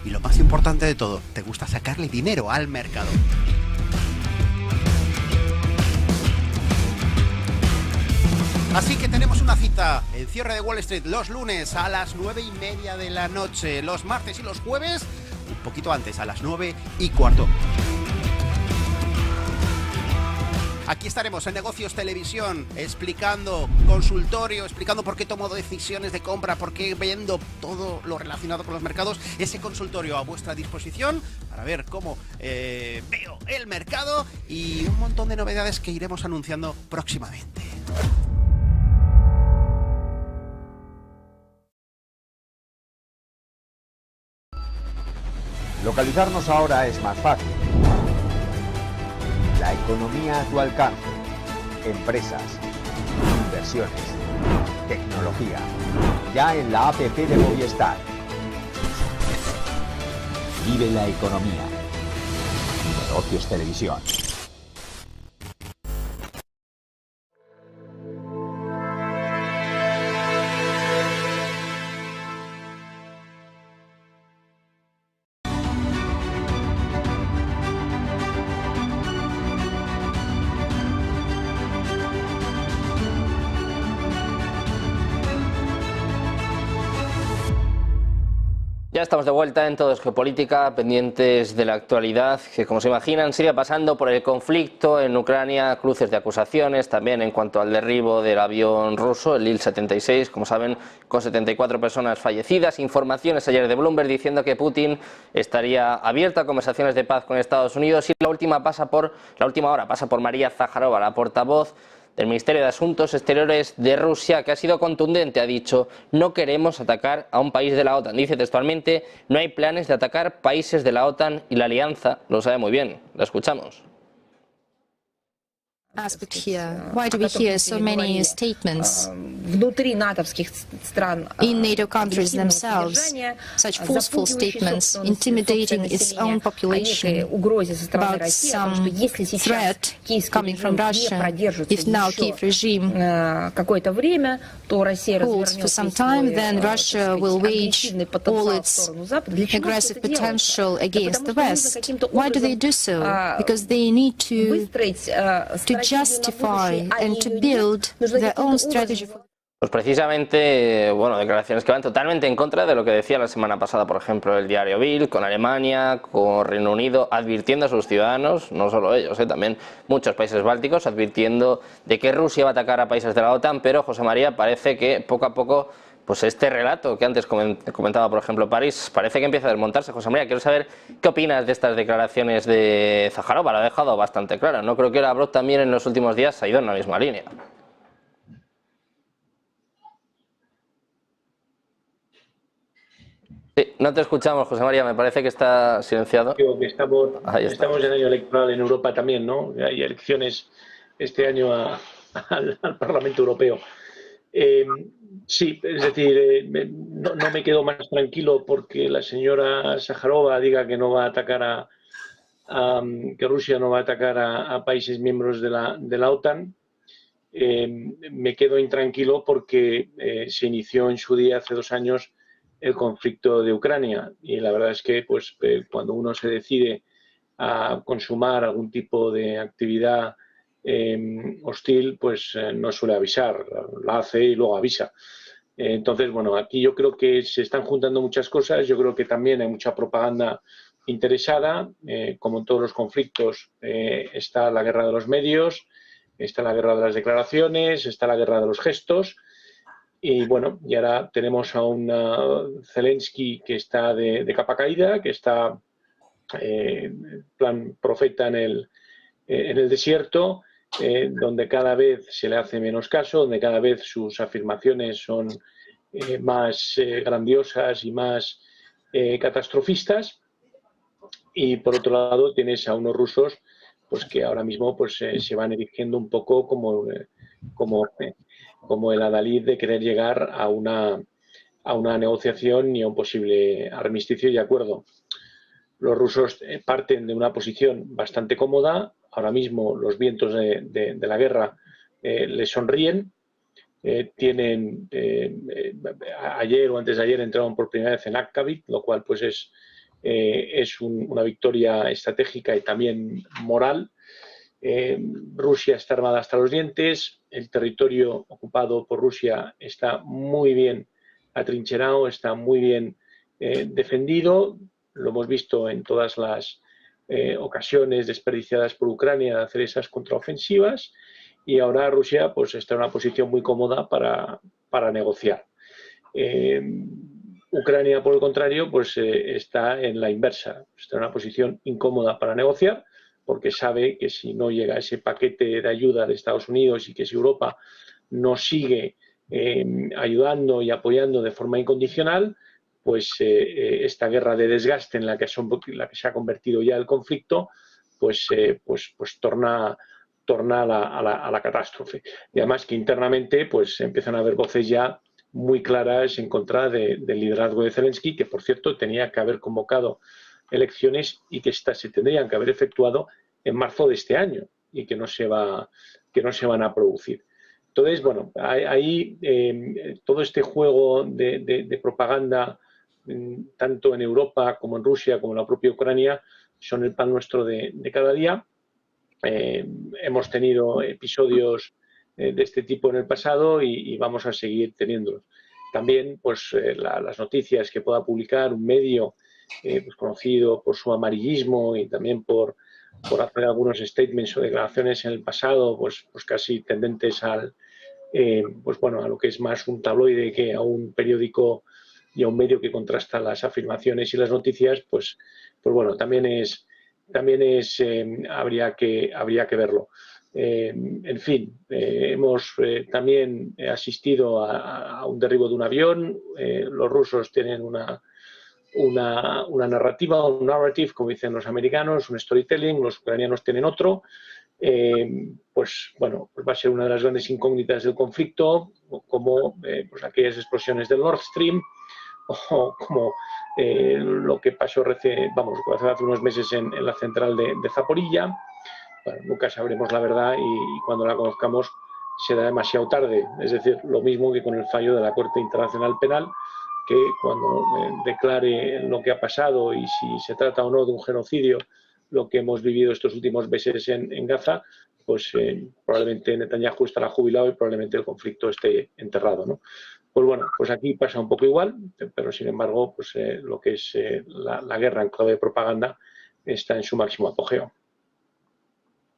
I: Y lo más importante de todo, te gusta sacarle dinero al mercado. Así que tenemos una cita, el cierre de Wall Street, los lunes a las 9:30 de la noche, los martes y los jueves, un poquito antes, a las 9:15. Aquí estaremos en Negocios Televisión, explicando consultorio, explicando por qué tomo decisiones de compra, por qué vendo, todo lo relacionado con los mercados. Ese consultorio a vuestra disposición para ver cómo veo el mercado y un montón de novedades que iremos anunciando próximamente.
J: Localizarnos ahora es más fácil. La economía a tu alcance, empresas, inversiones, tecnología, ya en la app de Movistar. Vive la economía. Negocios Televisión.
A: Ya estamos de vuelta en Todo es Geopolítica, pendientes de la actualidad que, como se imaginan, sigue pasando por el conflicto en Ucrania, cruces de acusaciones, también en cuanto al derribo del avión ruso, el Il-76, como saben, con 74 personas fallecidas. Informaciones ayer de Bloomberg diciendo que Putin estaría abierto a conversaciones de paz con Estados Unidos, y la última hora pasa por María Zaharova, la portavoz del Ministerio de Asuntos Exteriores de Rusia, que ha sido contundente. Ha dicho: no queremos atacar a un país de la OTAN. Dice textualmente: no hay planes de atacar países de la OTAN, y la alianza lo sabe muy bien. La escuchamos.
C: Aspect here. Why do we hear so many statements in NATO countries themselves, such forceful statements, intimidating its own population about some threat coming from Russia? If now Kiev regime holds for some time, then Russia will wage all its aggressive potential against the West. Why do they do so? Because they need to justify and to build their own strategy.
A: Pues precisamente, bueno, declaraciones que van totalmente en contra de lo que decía la semana pasada, por ejemplo, el diario Bild, con Alemania, con Reino Unido, advirtiendo a sus ciudadanos, no solo ellos, también muchos países bálticos, advirtiendo de que Rusia va a atacar a países de la OTAN. Pero, José María, parece que poco a poco, pues este relato que antes comentaba, por ejemplo, París, parece que empieza a desmontarse. José María, quiero saber qué opinas de estas declaraciones de Zaharova. Lo ha dejado bastante claro, ¿no? Creo que Lavrov también en los últimos días ha ido en la misma línea. Sí, no te escuchamos, José María, me parece que está silenciado.
F: Creo que estamos en año electoral en Europa también, ¿no? Hay elecciones este año al Parlamento Europeo. Sí, es decir, no me quedo más tranquilo porque la señora Zaharova diga que no va a atacar que Rusia no va a atacar a países miembros de la OTAN. Me quedo intranquilo porque se inició en su día, hace 2 años, el conflicto de Ucrania, y la verdad es que pues cuando uno se decide a consumar algún tipo de actividad hostil, pues no suele avisar, la hace y luego avisa. Entonces, bueno, aquí yo creo que se están juntando muchas cosas. Yo creo que también hay mucha propaganda interesada. Como en todos los conflictos, está la guerra de los medios, está la guerra de las declaraciones, está la guerra de los gestos. Y bueno, y ahora tenemos a un Zelensky que está de capa caída, que está plan profeta en el desierto, donde cada vez se le hace menos caso, donde cada vez sus afirmaciones son más grandiosas y más catastrofistas. Y por otro lado tienes a unos rusos pues que ahora mismo pues se van erigiendo un poco como el adalid de querer llegar a una negociación y a un posible armisticio y acuerdo. Los rusos parten de una posición bastante cómoda. Ahora mismo los vientos de la guerra les sonríen. Tienen ayer o antes de ayer entraron por primera vez en Akhavik, lo cual pues es una victoria estratégica y también moral. Rusia está armada hasta los dientes. El territorio ocupado por Rusia está muy bien atrincherado, está muy bien defendido. Lo hemos visto en todas las ocasiones desperdiciadas por Ucrania de hacer esas contraofensivas, y ahora Rusia pues está en una posición muy cómoda para negociar. Ucrania, por el contrario, pues está en la inversa, está en una posición incómoda para negociar, porque sabe que si no llega ese paquete de ayuda de Estados Unidos y que si Europa no sigue ayudando y apoyando de forma incondicional, pues esta guerra de desgaste en la que se ha convertido ya el conflicto, pues torna a la catástrofe. Y además que internamente pues empiezan a haber voces ya muy claras en contra del liderazgo de Zelensky, que por cierto tenía que haber convocado elecciones y que estas se tendrían que haber efectuado en marzo de este año y que no se van a producir. Entonces, bueno, ahí todo este juego de propaganda, tanto en Europa como en Rusia como en la propia Ucrania, son el pan nuestro de cada día. Hemos tenido episodios de este tipo en el pasado y vamos a seguir teniéndolos. También pues las noticias que pueda publicar un medio pues, conocido por su amarillismo y también por hacer algunos statements o declaraciones en el pasado pues casi tendentes a lo que es más un tabloide que a un periódico y a un medio que contrasta las afirmaciones y las noticias, pues bueno, también habría que verlo. En fin, hemos también asistido a un derribo de un avión. Los rusos tienen una narrativa, un narrative, como dicen los americanos, un storytelling, los ucranianos tienen otro. Pues bueno, pues va a ser una de las grandes incógnitas del conflicto, como pues aquellas explosiones del Nord Stream, o como lo que pasó hace unos meses en la central de Zaporilla. Bueno, nunca sabremos la verdad y cuando la conozcamos será demasiado tarde. Es decir, lo mismo que con el fallo de la Corte Internacional Penal, que cuando declare lo que ha pasado y si se trata o no de un genocidio, lo que hemos vivido estos últimos meses en Gaza, pues probablemente Netanyahu estará jubilado y probablemente el conflicto esté enterrado, ¿no? Pues bueno, pues aquí pasa un poco igual, pero sin embargo, pues lo que es la guerra en clave de propaganda está en su máximo apogeo.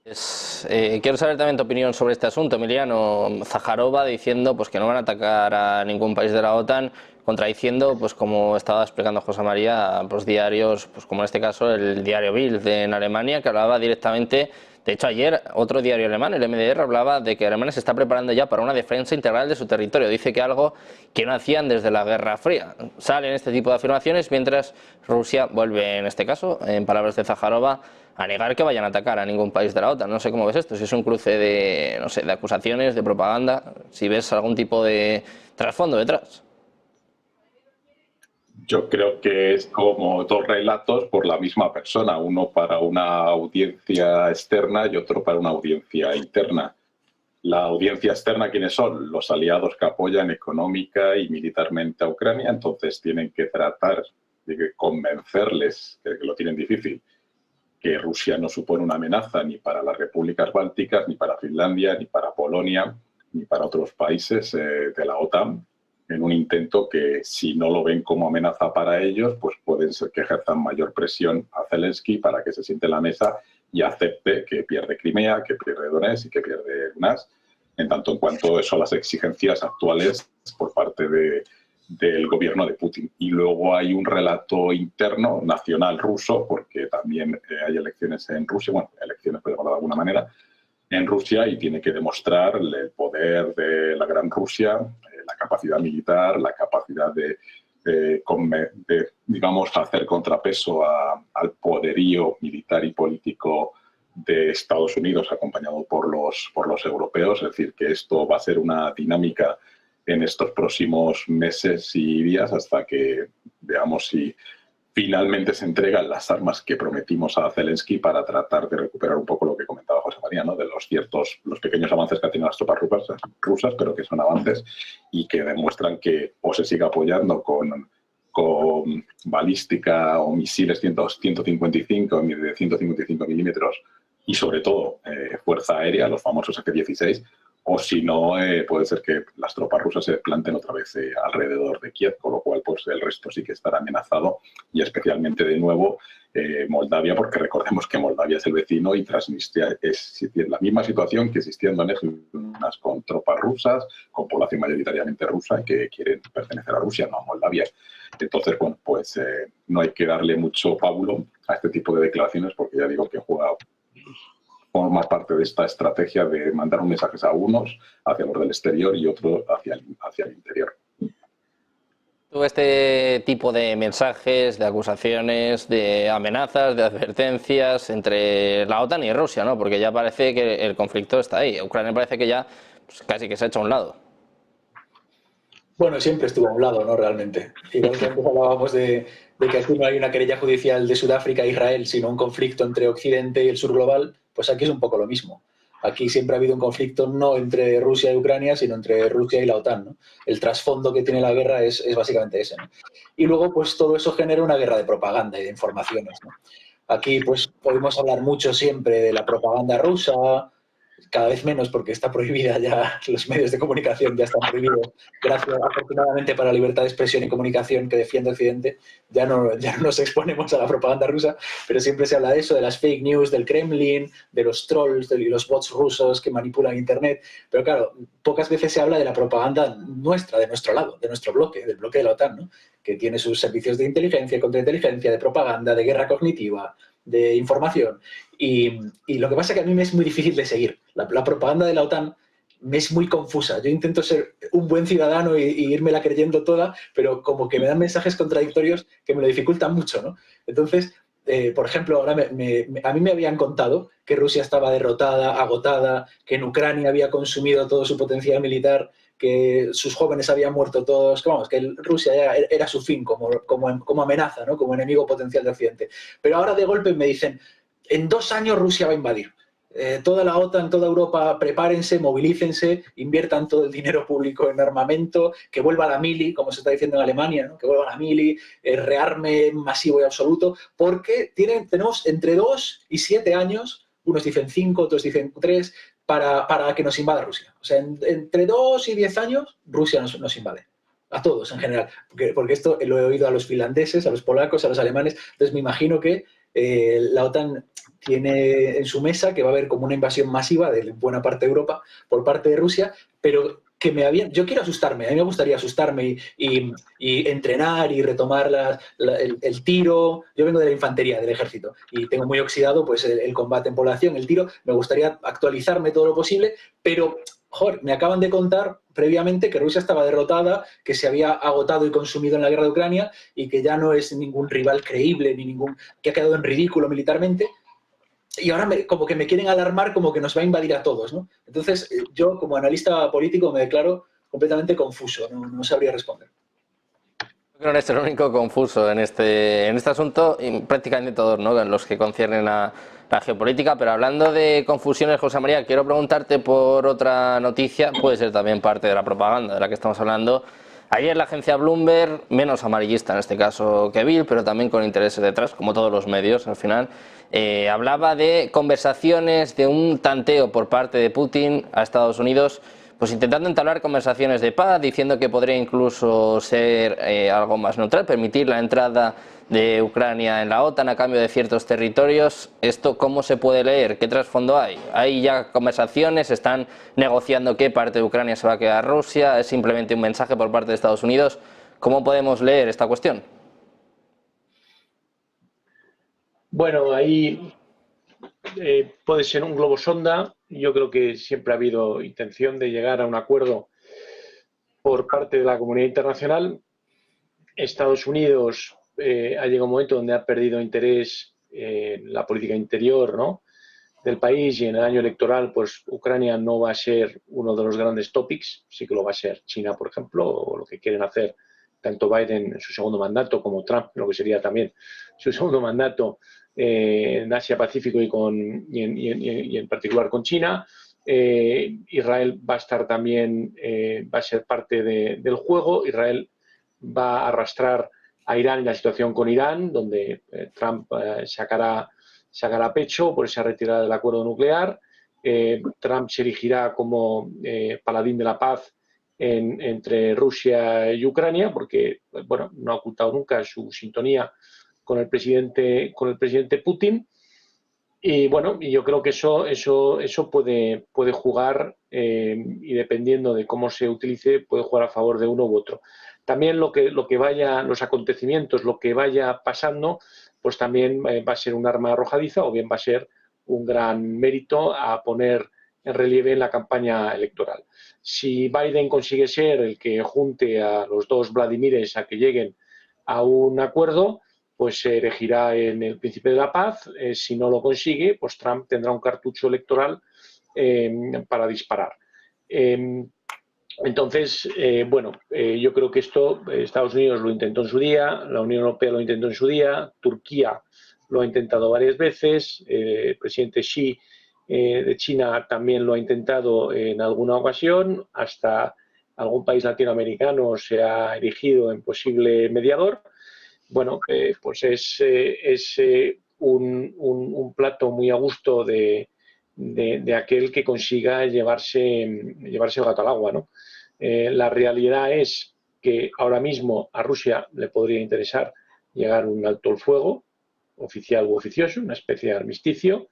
A: Quiero saber también tu opinión sobre este asunto, Emiliano. Zaharova diciendo pues, que no van a atacar a ningún país de la OTAN, contradiciendo, pues como estaba explicando José María, pues diarios, pues como en este caso el diario Bild en Alemania, que hablaba directamente. De hecho, ayer otro diario alemán, el MDR, hablaba de que Alemania se está preparando ya para una defensa integral de su territorio. Dice que algo que no hacían desde la Guerra Fría. Salen este tipo de afirmaciones mientras Rusia vuelve, en este caso, en palabras de Zaharova, a negar que vayan a atacar a ningún país de la OTAN. No sé cómo ves esto, si es un cruce de, no sé, de acusaciones, de propaganda, si ves algún tipo de trasfondo detrás.
D: Yo creo que es como dos relatos por la misma persona, uno para una audiencia externa y otro para una audiencia interna. La audiencia externa, ¿quiénes son? Los aliados que apoyan económica y militarmente a Ucrania, entonces tienen que tratar de convencerles, que lo tienen difícil, que Rusia no supone una amenaza ni para las repúblicas bálticas, ni para Finlandia, ni para Polonia, ni para otros países de la OTAN, en un intento que, si no lo ven como amenaza para ellos, pues pueden ser que ejerzan mayor presión a Zelensky para que se siente en la mesa y acepte que pierde Crimea, que pierde Donetsk y que pierde Luhansk, en tanto en cuanto eso las exigencias actuales por parte del gobierno de Putin. Y luego hay un relato interno, nacional ruso, porque también hay elecciones en Rusia, bueno, elecciones, por llamarlo de alguna manera, en Rusia, y tiene que demostrar el poder de la Gran Rusia, la capacidad militar, la capacidad de digamos, hacer contrapeso al poderío militar y político de Estados Unidos, acompañado por los europeos. Es decir, que esto va a ser una dinámica en estos próximos meses y días hasta que veamos si finalmente se entregan las armas que prometimos a Zelensky para tratar de recuperar un poco lo que comentaba José María, ¿no? De los pequeños avances que han tenido las tropas rusas, pero que son avances y que demuestran que o se sigue apoyando con balística o misiles 155 de 155 milímetros y sobre todo fuerza aérea, los famosos F-16, o si no, puede ser que las tropas rusas se planten otra vez alrededor de Kiev, con lo cual pues el resto sí que estará amenazado, y especialmente de nuevo Moldavia, porque recordemos que Moldavia es el vecino y Transnistria es la misma situación que existía en Donetsk, con tropas rusas, con población mayoritariamente rusa y que quieren pertenecer a Rusia, no a Moldavia. Entonces, bueno, pues no hay que darle mucho pábulo a este tipo de declaraciones, porque ya digo que forma parte de esta estrategia de mandar un mensaje a unos hacia los del exterior y otros hacia el interior.
A: Este tipo de mensajes, de acusaciones, de amenazas, de advertencias entre la OTAN y Rusia, ¿no? Porque ya parece que el conflicto está ahí. Ucrania parece que ya pues, casi que se ha hecho a un lado.
E: Bueno, siempre estuvo a un lado, ¿no? Realmente. Igual que antes hablábamos de que aquí no hay una querella judicial de Sudáfrica e Israel, sino un conflicto entre Occidente y el sur global, pues aquí es un poco lo mismo. Aquí siempre ha habido un conflicto no entre Rusia y Ucrania, sino entre Rusia y la OTAN, ¿no? El trasfondo que tiene la guerra es básicamente ese, ¿no? Y luego, pues todo eso genera una guerra de propaganda y de informaciones, ¿no? Aquí, pues podemos hablar mucho siempre de la propaganda rusa, cada vez menos porque está prohibida ya, los medios de comunicación ya están prohibidos. Gracias, afortunadamente, para la libertad de expresión y comunicación que defiende Occidente, ya no nos exponemos a la propaganda rusa, pero siempre se habla de eso, de las fake news del Kremlin, de los trolls, de los bots rusos que manipulan Internet. Pero claro, pocas veces se habla de la propaganda nuestra, de nuestro lado, de nuestro bloque, del bloque de la OTAN, ¿no? Que tiene sus servicios de inteligencia, contrainteligencia, de propaganda, de guerra cognitiva, de información. Y lo que pasa es que a mí me es muy difícil de seguir La propaganda de la OTAN me es muy confusa. Yo intento ser un buen ciudadano y írmela creyendo toda, pero como que me dan mensajes contradictorios que me lo dificultan mucho, ¿no? Entonces, por ejemplo, ahora a mí me habían contado que Rusia estaba derrotada, agotada, que en Ucrania había consumido todo su potencial militar, que sus jóvenes habían muerto todos, que, vamos, que Rusia era su fin como amenaza, ¿no? Como enemigo potencial de Occidente. Pero ahora de golpe me dicen, en 2 años Rusia va a invadir. Toda la OTAN, toda Europa, prepárense, movilícense, inviertan todo el dinero público en armamento, que vuelva la mili, como se está diciendo en Alemania, ¿no? Que vuelva la mili, rearme masivo y absoluto, porque tenemos entre 2 y 7 años, unos dicen 5, otros dicen 3, para que nos invada Rusia. O sea, entre 2 y 10 años, Rusia nos invade. A todos en general, porque esto lo he oído a los finlandeses, a los polacos, a los alemanes, entonces me imagino que la OTAN tiene en su mesa que va a haber como una invasión masiva de buena parte de Europa por parte de Rusia, pero que yo quiero asustarme, a mí me gustaría asustarme y entrenar y retomar el tiro. Yo vengo de la infantería, del ejército, y tengo muy oxidado pues el combate en población, el tiro. Me gustaría actualizarme todo lo posible, pero joder, me acaban de contar previamente que Rusia estaba derrotada, que se había agotado y consumido en la guerra de Ucrania y que ya no es ningún rival creíble, que ha quedado en ridículo militarmente. Y ahora como que me quieren alarmar como que nos va a invadir a todos, ¿no? Entonces, yo como analista político me declaro completamente confuso, no sabría responder.
A: Creo que no eres el único confuso en este asunto, y prácticamente todos, ¿no?, en los que conciernen a la geopolítica. Pero hablando de confusiones, José María, quiero preguntarte por otra noticia, puede ser también parte de la propaganda de la que estamos hablando. Ayer la agencia Bloomberg, menos amarillista en este caso que Bill, pero también con intereses detrás, como todos los medios al final, hablaba de conversaciones, de un tanteo por parte de Putin a Estados Unidos, pues intentando entablar conversaciones de paz, diciendo que podría incluso ser algo más neutral, permitir la entrada de Ucrania en la OTAN a cambio de ciertos territorios. ¿Esto cómo se puede leer? ¿Qué trasfondo hay? ¿Hay ya conversaciones? ¿Están negociando qué parte de Ucrania se va a quedar Rusia? ¿Es simplemente un mensaje por parte de Estados Unidos? ¿Cómo podemos leer esta cuestión?
F: Bueno, ahí puede ser un globo sonda. Yo creo que siempre ha habido intención de llegar a un acuerdo por parte de la comunidad internacional. Estados Unidos ha llegado un momento donde ha perdido interés en la política interior, ¿no?, del país, y en el año electoral pues Ucrania no va a ser uno de los grandes topics. Sí que lo va a ser China, por ejemplo, o lo que quieren hacer tanto Biden en su segundo mandato como Trump, lo que sería también su segundo mandato en Asia-Pacífico y en particular con China. Israel va a estar también, va a ser parte del juego. Israel va a arrastrar a Irán en la situación con Irán, donde Trump sacará pecho por esa retirada del acuerdo nuclear. Trump se erigirá como paladín de la paz entre Rusia y Ucrania, porque bueno, no ha ocultado nunca su sintonía con el presidente Putin. Y bueno, yo creo que eso puede jugar, y dependiendo de cómo se utilice, puede jugar a favor de uno u otro. También lo que vaya, los acontecimientos, lo que vaya pasando, pues también va a ser un arma arrojadiza, o bien va a ser un gran mérito a poner en relieve en la campaña electoral. Si Biden consigue ser el que junte a los dos Vladimires a que lleguen a un acuerdo, pues se erigirá en el príncipe de la paz. Si no lo consigue, pues Trump tendrá un cartucho electoral para disparar. Entonces, yo creo que esto Estados Unidos lo intentó en su día, la Unión Europea lo intentó en su día, Turquía lo ha intentado varias veces, el presidente Xi de China también lo ha intentado en alguna ocasión, hasta algún país latinoamericano se ha erigido en posible mediador. Bueno, pues es un plato muy a gusto de aquel que consiga llevarse el gato al agua, ¿no? La realidad es que ahora mismo a Rusia le podría interesar llegar a un alto el fuego, oficial u oficioso, una especie de armisticio,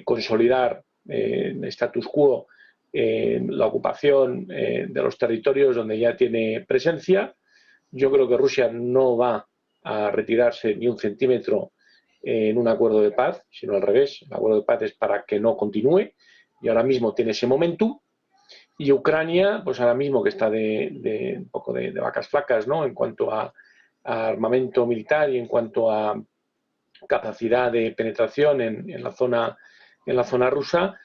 F: consolidar el status quo, la ocupación de los territorios donde ya tiene presencia. Yo creo que Rusia no va a retirarse ni un centímetro en un acuerdo de paz, sino al revés. El acuerdo de paz es para que no continúe. y ahora mismo tiene ese momentum. Y Ucrania, pues ahora mismo que está un poco de vacas flacas, ¿no? En cuanto a armamento militar y en cuanto a capacidad de penetración en la zona rusa,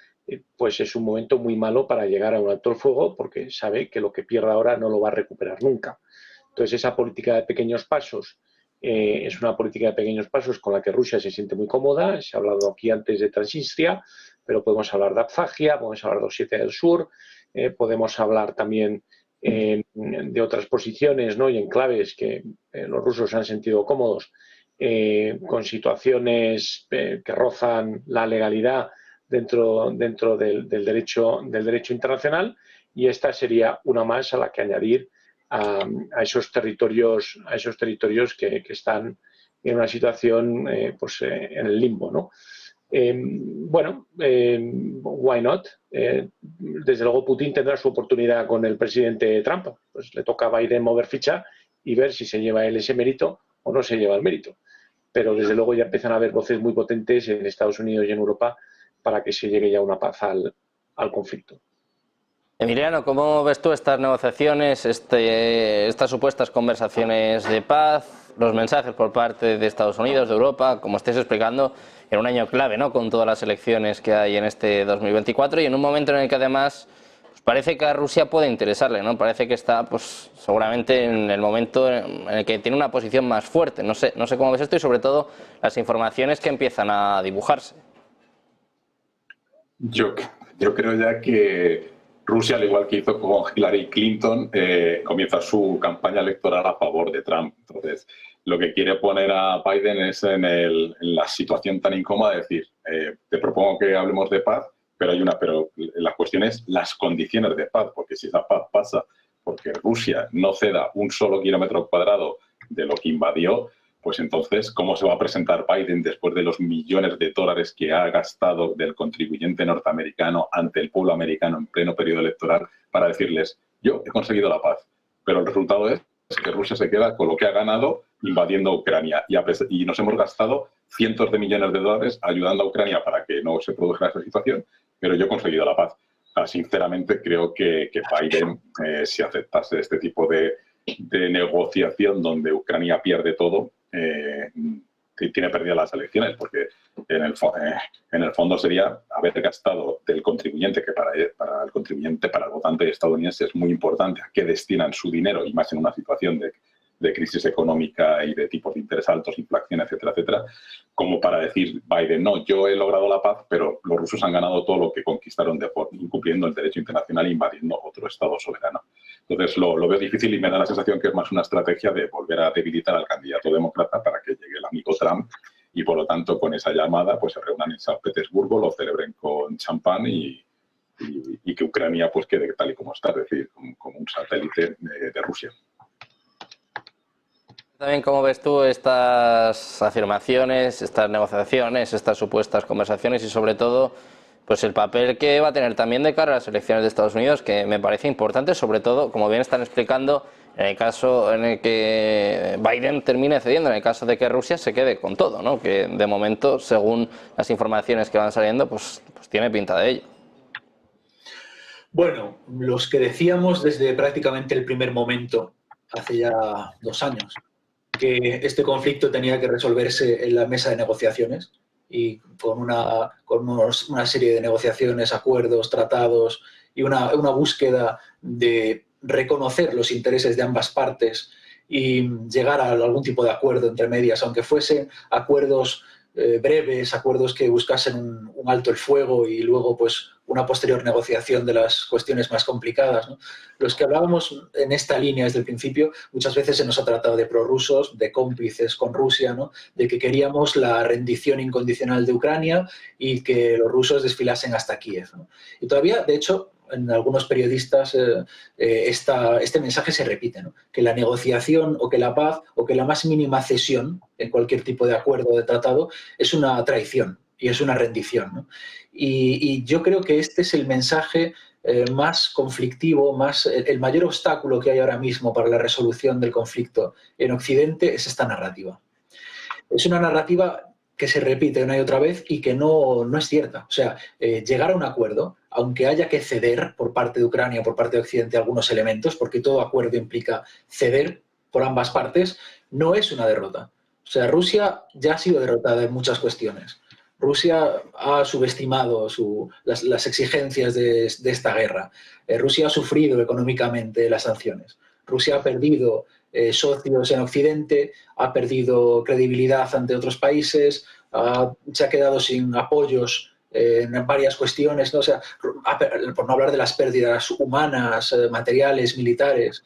F: pues es un momento muy malo para llegar a un alto el fuego, porque sabe que lo que pierda ahora no lo va a recuperar nunca. Entonces, esa política de pequeños pasos es una política de pequeños pasos con la que Rusia se siente muy cómoda. Se ha hablado aquí antes de Transnistria, pero podemos hablar de Abjasia, podemos hablar de Osetia del Sur, podemos hablar también de otras posiciones, ¿no? Y enclaves que los rusos se han sentido cómodos con situaciones que rozan la legalidad dentro del derecho internacional, y esta sería una más a la que añadir a esos territorios que están en una situación pues, en el limbo, ¿no? Why not? Desde luego Putin tendrá su oportunidad con el presidente Trump. Pues le toca a Biden mover ficha y ver si se lleva él ese mérito o no se lleva el mérito. Pero desde luego ya empiezan a haber voces muy potentes en Estados Unidos y en Europa para que se llegue ya a una paz al conflicto.
A: Emiliano, ¿cómo ves tú estas negociaciones, estas supuestas conversaciones de paz, los mensajes por parte de Estados Unidos, de Europa, como estáis explicando, en un año clave, ¿no?, con todas las elecciones que hay en este 2024 y en un momento en el que además pues parece que a Rusia puede interesarle, ¿no? Parece que está pues seguramente en el momento en el que tiene una posición más fuerte. No sé cómo ves esto y sobre todo las informaciones que empiezan a dibujarse.
D: Yo creo ya que Rusia, al igual que hizo con Hillary Clinton, comienza su campaña electoral a favor de Trump. Entonces, lo que quiere poner a Biden es en la situación tan incómoda de decir, te propongo que hablemos de paz, pero la cuestión es las condiciones de paz, porque si esa paz pasa porque Rusia no ceda un solo kilómetro cuadrado de lo que invadió, pues entonces, ¿cómo se va a presentar Biden después de los millones de dólares que ha gastado del contribuyente norteamericano ante el pueblo americano en pleno periodo electoral para decirles, yo he conseguido la paz, pero el resultado es que Rusia se queda con lo que ha ganado invadiendo Ucrania y nos hemos gastado cientos de millones de dólares ayudando a Ucrania para que no se produjera esa situación, pero yo he conseguido la paz. Sinceramente, creo que Biden, si aceptase este tipo de negociación donde Ucrania pierde todo, tiene perdidas las elecciones, porque en el fondo sería haber gastado del contribuyente, que para el contribuyente, para el votante estadounidense es muy importante a qué destinan su dinero, y más en una situación de crisis económica y de tipos de interés altos, inflación, etcétera, etcétera, como para decir Biden, no, yo he logrado la paz, pero los rusos han ganado todo lo que conquistaron incumpliendo el derecho internacional e invadiendo otro estado soberano. Entonces lo veo difícil y me da la sensación que es más una estrategia de volver a debilitar al candidato demócrata para que llegue el amigo Trump y, por lo tanto, con esa llamada pues se reúnan en San Petersburgo, lo celebren con champán y que Ucrania pues quede tal y como está, es decir, como un satélite de Rusia.
A: También, ¿cómo ves tú estas afirmaciones, estas negociaciones, estas supuestas conversaciones y sobre todo pues el papel que va a tener también de cara a las elecciones de Estados Unidos, que me parece importante, sobre todo, como bien están explicando, en el caso en el que Biden termine cediendo, en el caso de que Rusia se quede con todo, ¿no? Que de momento, según las informaciones que van saliendo, pues tiene pinta de ello.
E: Bueno, los que decíamos desde prácticamente el primer momento, hace ya 2 años, que este conflicto tenía que resolverse en la mesa de negociaciones y con una serie de negociaciones, acuerdos, tratados y una búsqueda de reconocer los intereses de ambas partes y llegar a algún tipo de acuerdo entre medias, aunque fuesen acuerdos breves, acuerdos que buscasen un alto el fuego y luego pues una posterior negociación de las cuestiones más complicadas, ¿no? Los que hablábamos en esta línea desde el principio, muchas veces se nos ha tratado de prorrusos, de cómplices con Rusia, ¿no? De que queríamos la rendición incondicional de Ucrania y que los rusos desfilasen hasta Kiev, ¿no? Y todavía, de hecho, en algunos periodistas este mensaje se repite, ¿no? Que la negociación o que la paz o que la más mínima cesión en cualquier tipo de acuerdo o de tratado es una traición y es una rendición, ¿no? Y yo creo que este es el mensaje más conflictivo, el mayor obstáculo que hay ahora mismo para la resolución del conflicto en Occidente es esta narrativa. Es una narrativa que se repite una y otra vez y que no es cierta. O sea, llegar a un acuerdo, aunque haya que ceder por parte de Ucrania o por parte de Occidente algunos elementos, porque todo acuerdo implica ceder por ambas partes, no es una derrota. O sea, Rusia ya ha sido derrotada en muchas cuestiones. Rusia ha subestimado las exigencias de esta guerra. Rusia ha sufrido económicamente las sanciones. Rusia ha perdido socios en Occidente, ha perdido credibilidad ante otros países, se ha quedado sin apoyos en varias cuestiones, ¿no? O sea, por no hablar de las pérdidas humanas, materiales, militares.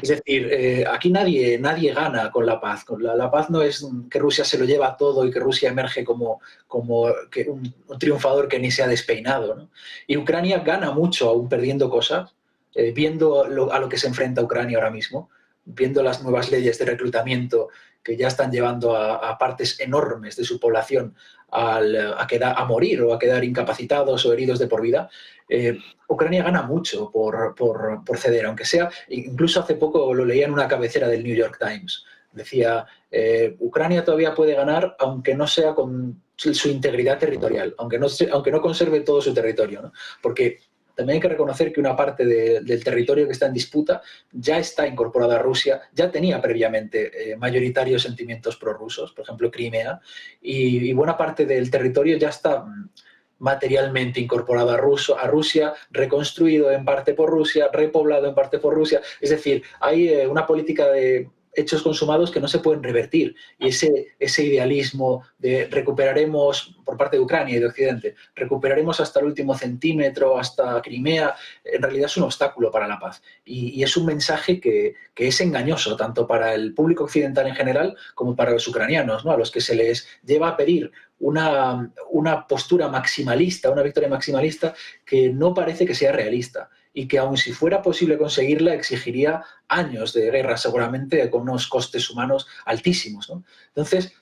E: Es decir, aquí nadie gana con la paz. La paz no es que Rusia se lo lleva todo y que Rusia emerge como un triunfador que ni se ha despeinado, ¿no? Y Ucrania gana mucho aún perdiendo cosas, viendo a lo que se enfrenta Ucrania ahora mismo, viendo las nuevas leyes de reclutamiento que ya están llevando a partes enormes de su población a morir o a quedar incapacitados o heridos de por vida. Ucrania gana mucho por ceder, aunque sea, incluso hace poco lo leía en una cabecera del New York Times, decía, Ucrania todavía puede ganar aunque no sea con su integridad territorial, aunque no conserve todo su territorio, ¿no? Porque también hay que reconocer que una parte del territorio que está en disputa ya está incorporada a Rusia, ya tenía previamente mayoritarios sentimientos prorrusos, por ejemplo Crimea, y buena parte del territorio ya está materialmente incorporado a Rusia, reconstruido en parte por Rusia, repoblado en parte por Rusia. Es decir, hay una política de hechos consumados que no se pueden revertir. Y ese idealismo de recuperaremos, por parte de Ucrania y de Occidente, recuperaremos hasta el último centímetro, hasta Crimea, en realidad es un obstáculo para la paz. Y es un mensaje que es engañoso, tanto para el público occidental en general como para los ucranianos, ¿no? A los que se les lleva a pedir una postura maximalista, una victoria maximalista que no parece que sea realista y que aun si fuera posible conseguirla exigiría años de guerra seguramente con unos costes humanos altísimos, ¿no? Entonces,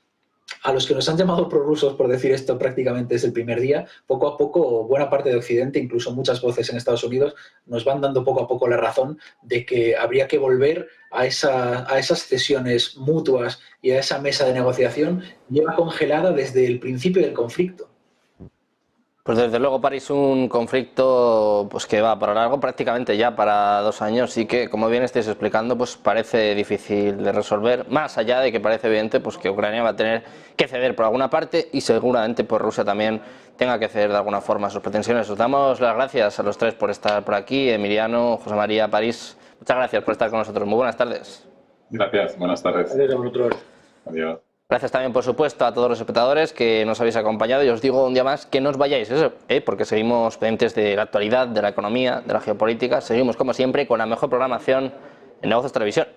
E: a los que nos han llamado prorrusos por decir esto prácticamente desde el primer día, poco a poco buena parte de Occidente, incluso muchas voces en Estados Unidos, nos van dando poco a poco la razón de que habría que volver a esas cesiones mutuas y a esa mesa de negociación lleva congelada desde el principio del conflicto.
A: Pues desde luego, París, un conflicto pues que va para largo, prácticamente ya para 2 años, y que, como bien estáis explicando, pues parece difícil de resolver, más allá de que parece evidente pues que Ucrania va a tener que ceder por alguna parte y seguramente pues Rusia también tenga que ceder de alguna forma sus pretensiones. Os damos las gracias a los tres por estar por aquí, Emiliano, José María, París, muchas gracias por estar con nosotros. Muy buenas tardes.
D: Gracias, buenas tardes.
F: Gracias a vosotros.
D: Adiós.
A: Gracias también, por supuesto, a todos los espectadores que nos habéis acompañado, y os digo un día más que no os vayáis, porque seguimos pendientes de la actualidad, de la economía, de la geopolítica. Seguimos, como siempre, con la mejor programación en Negocios Televisión.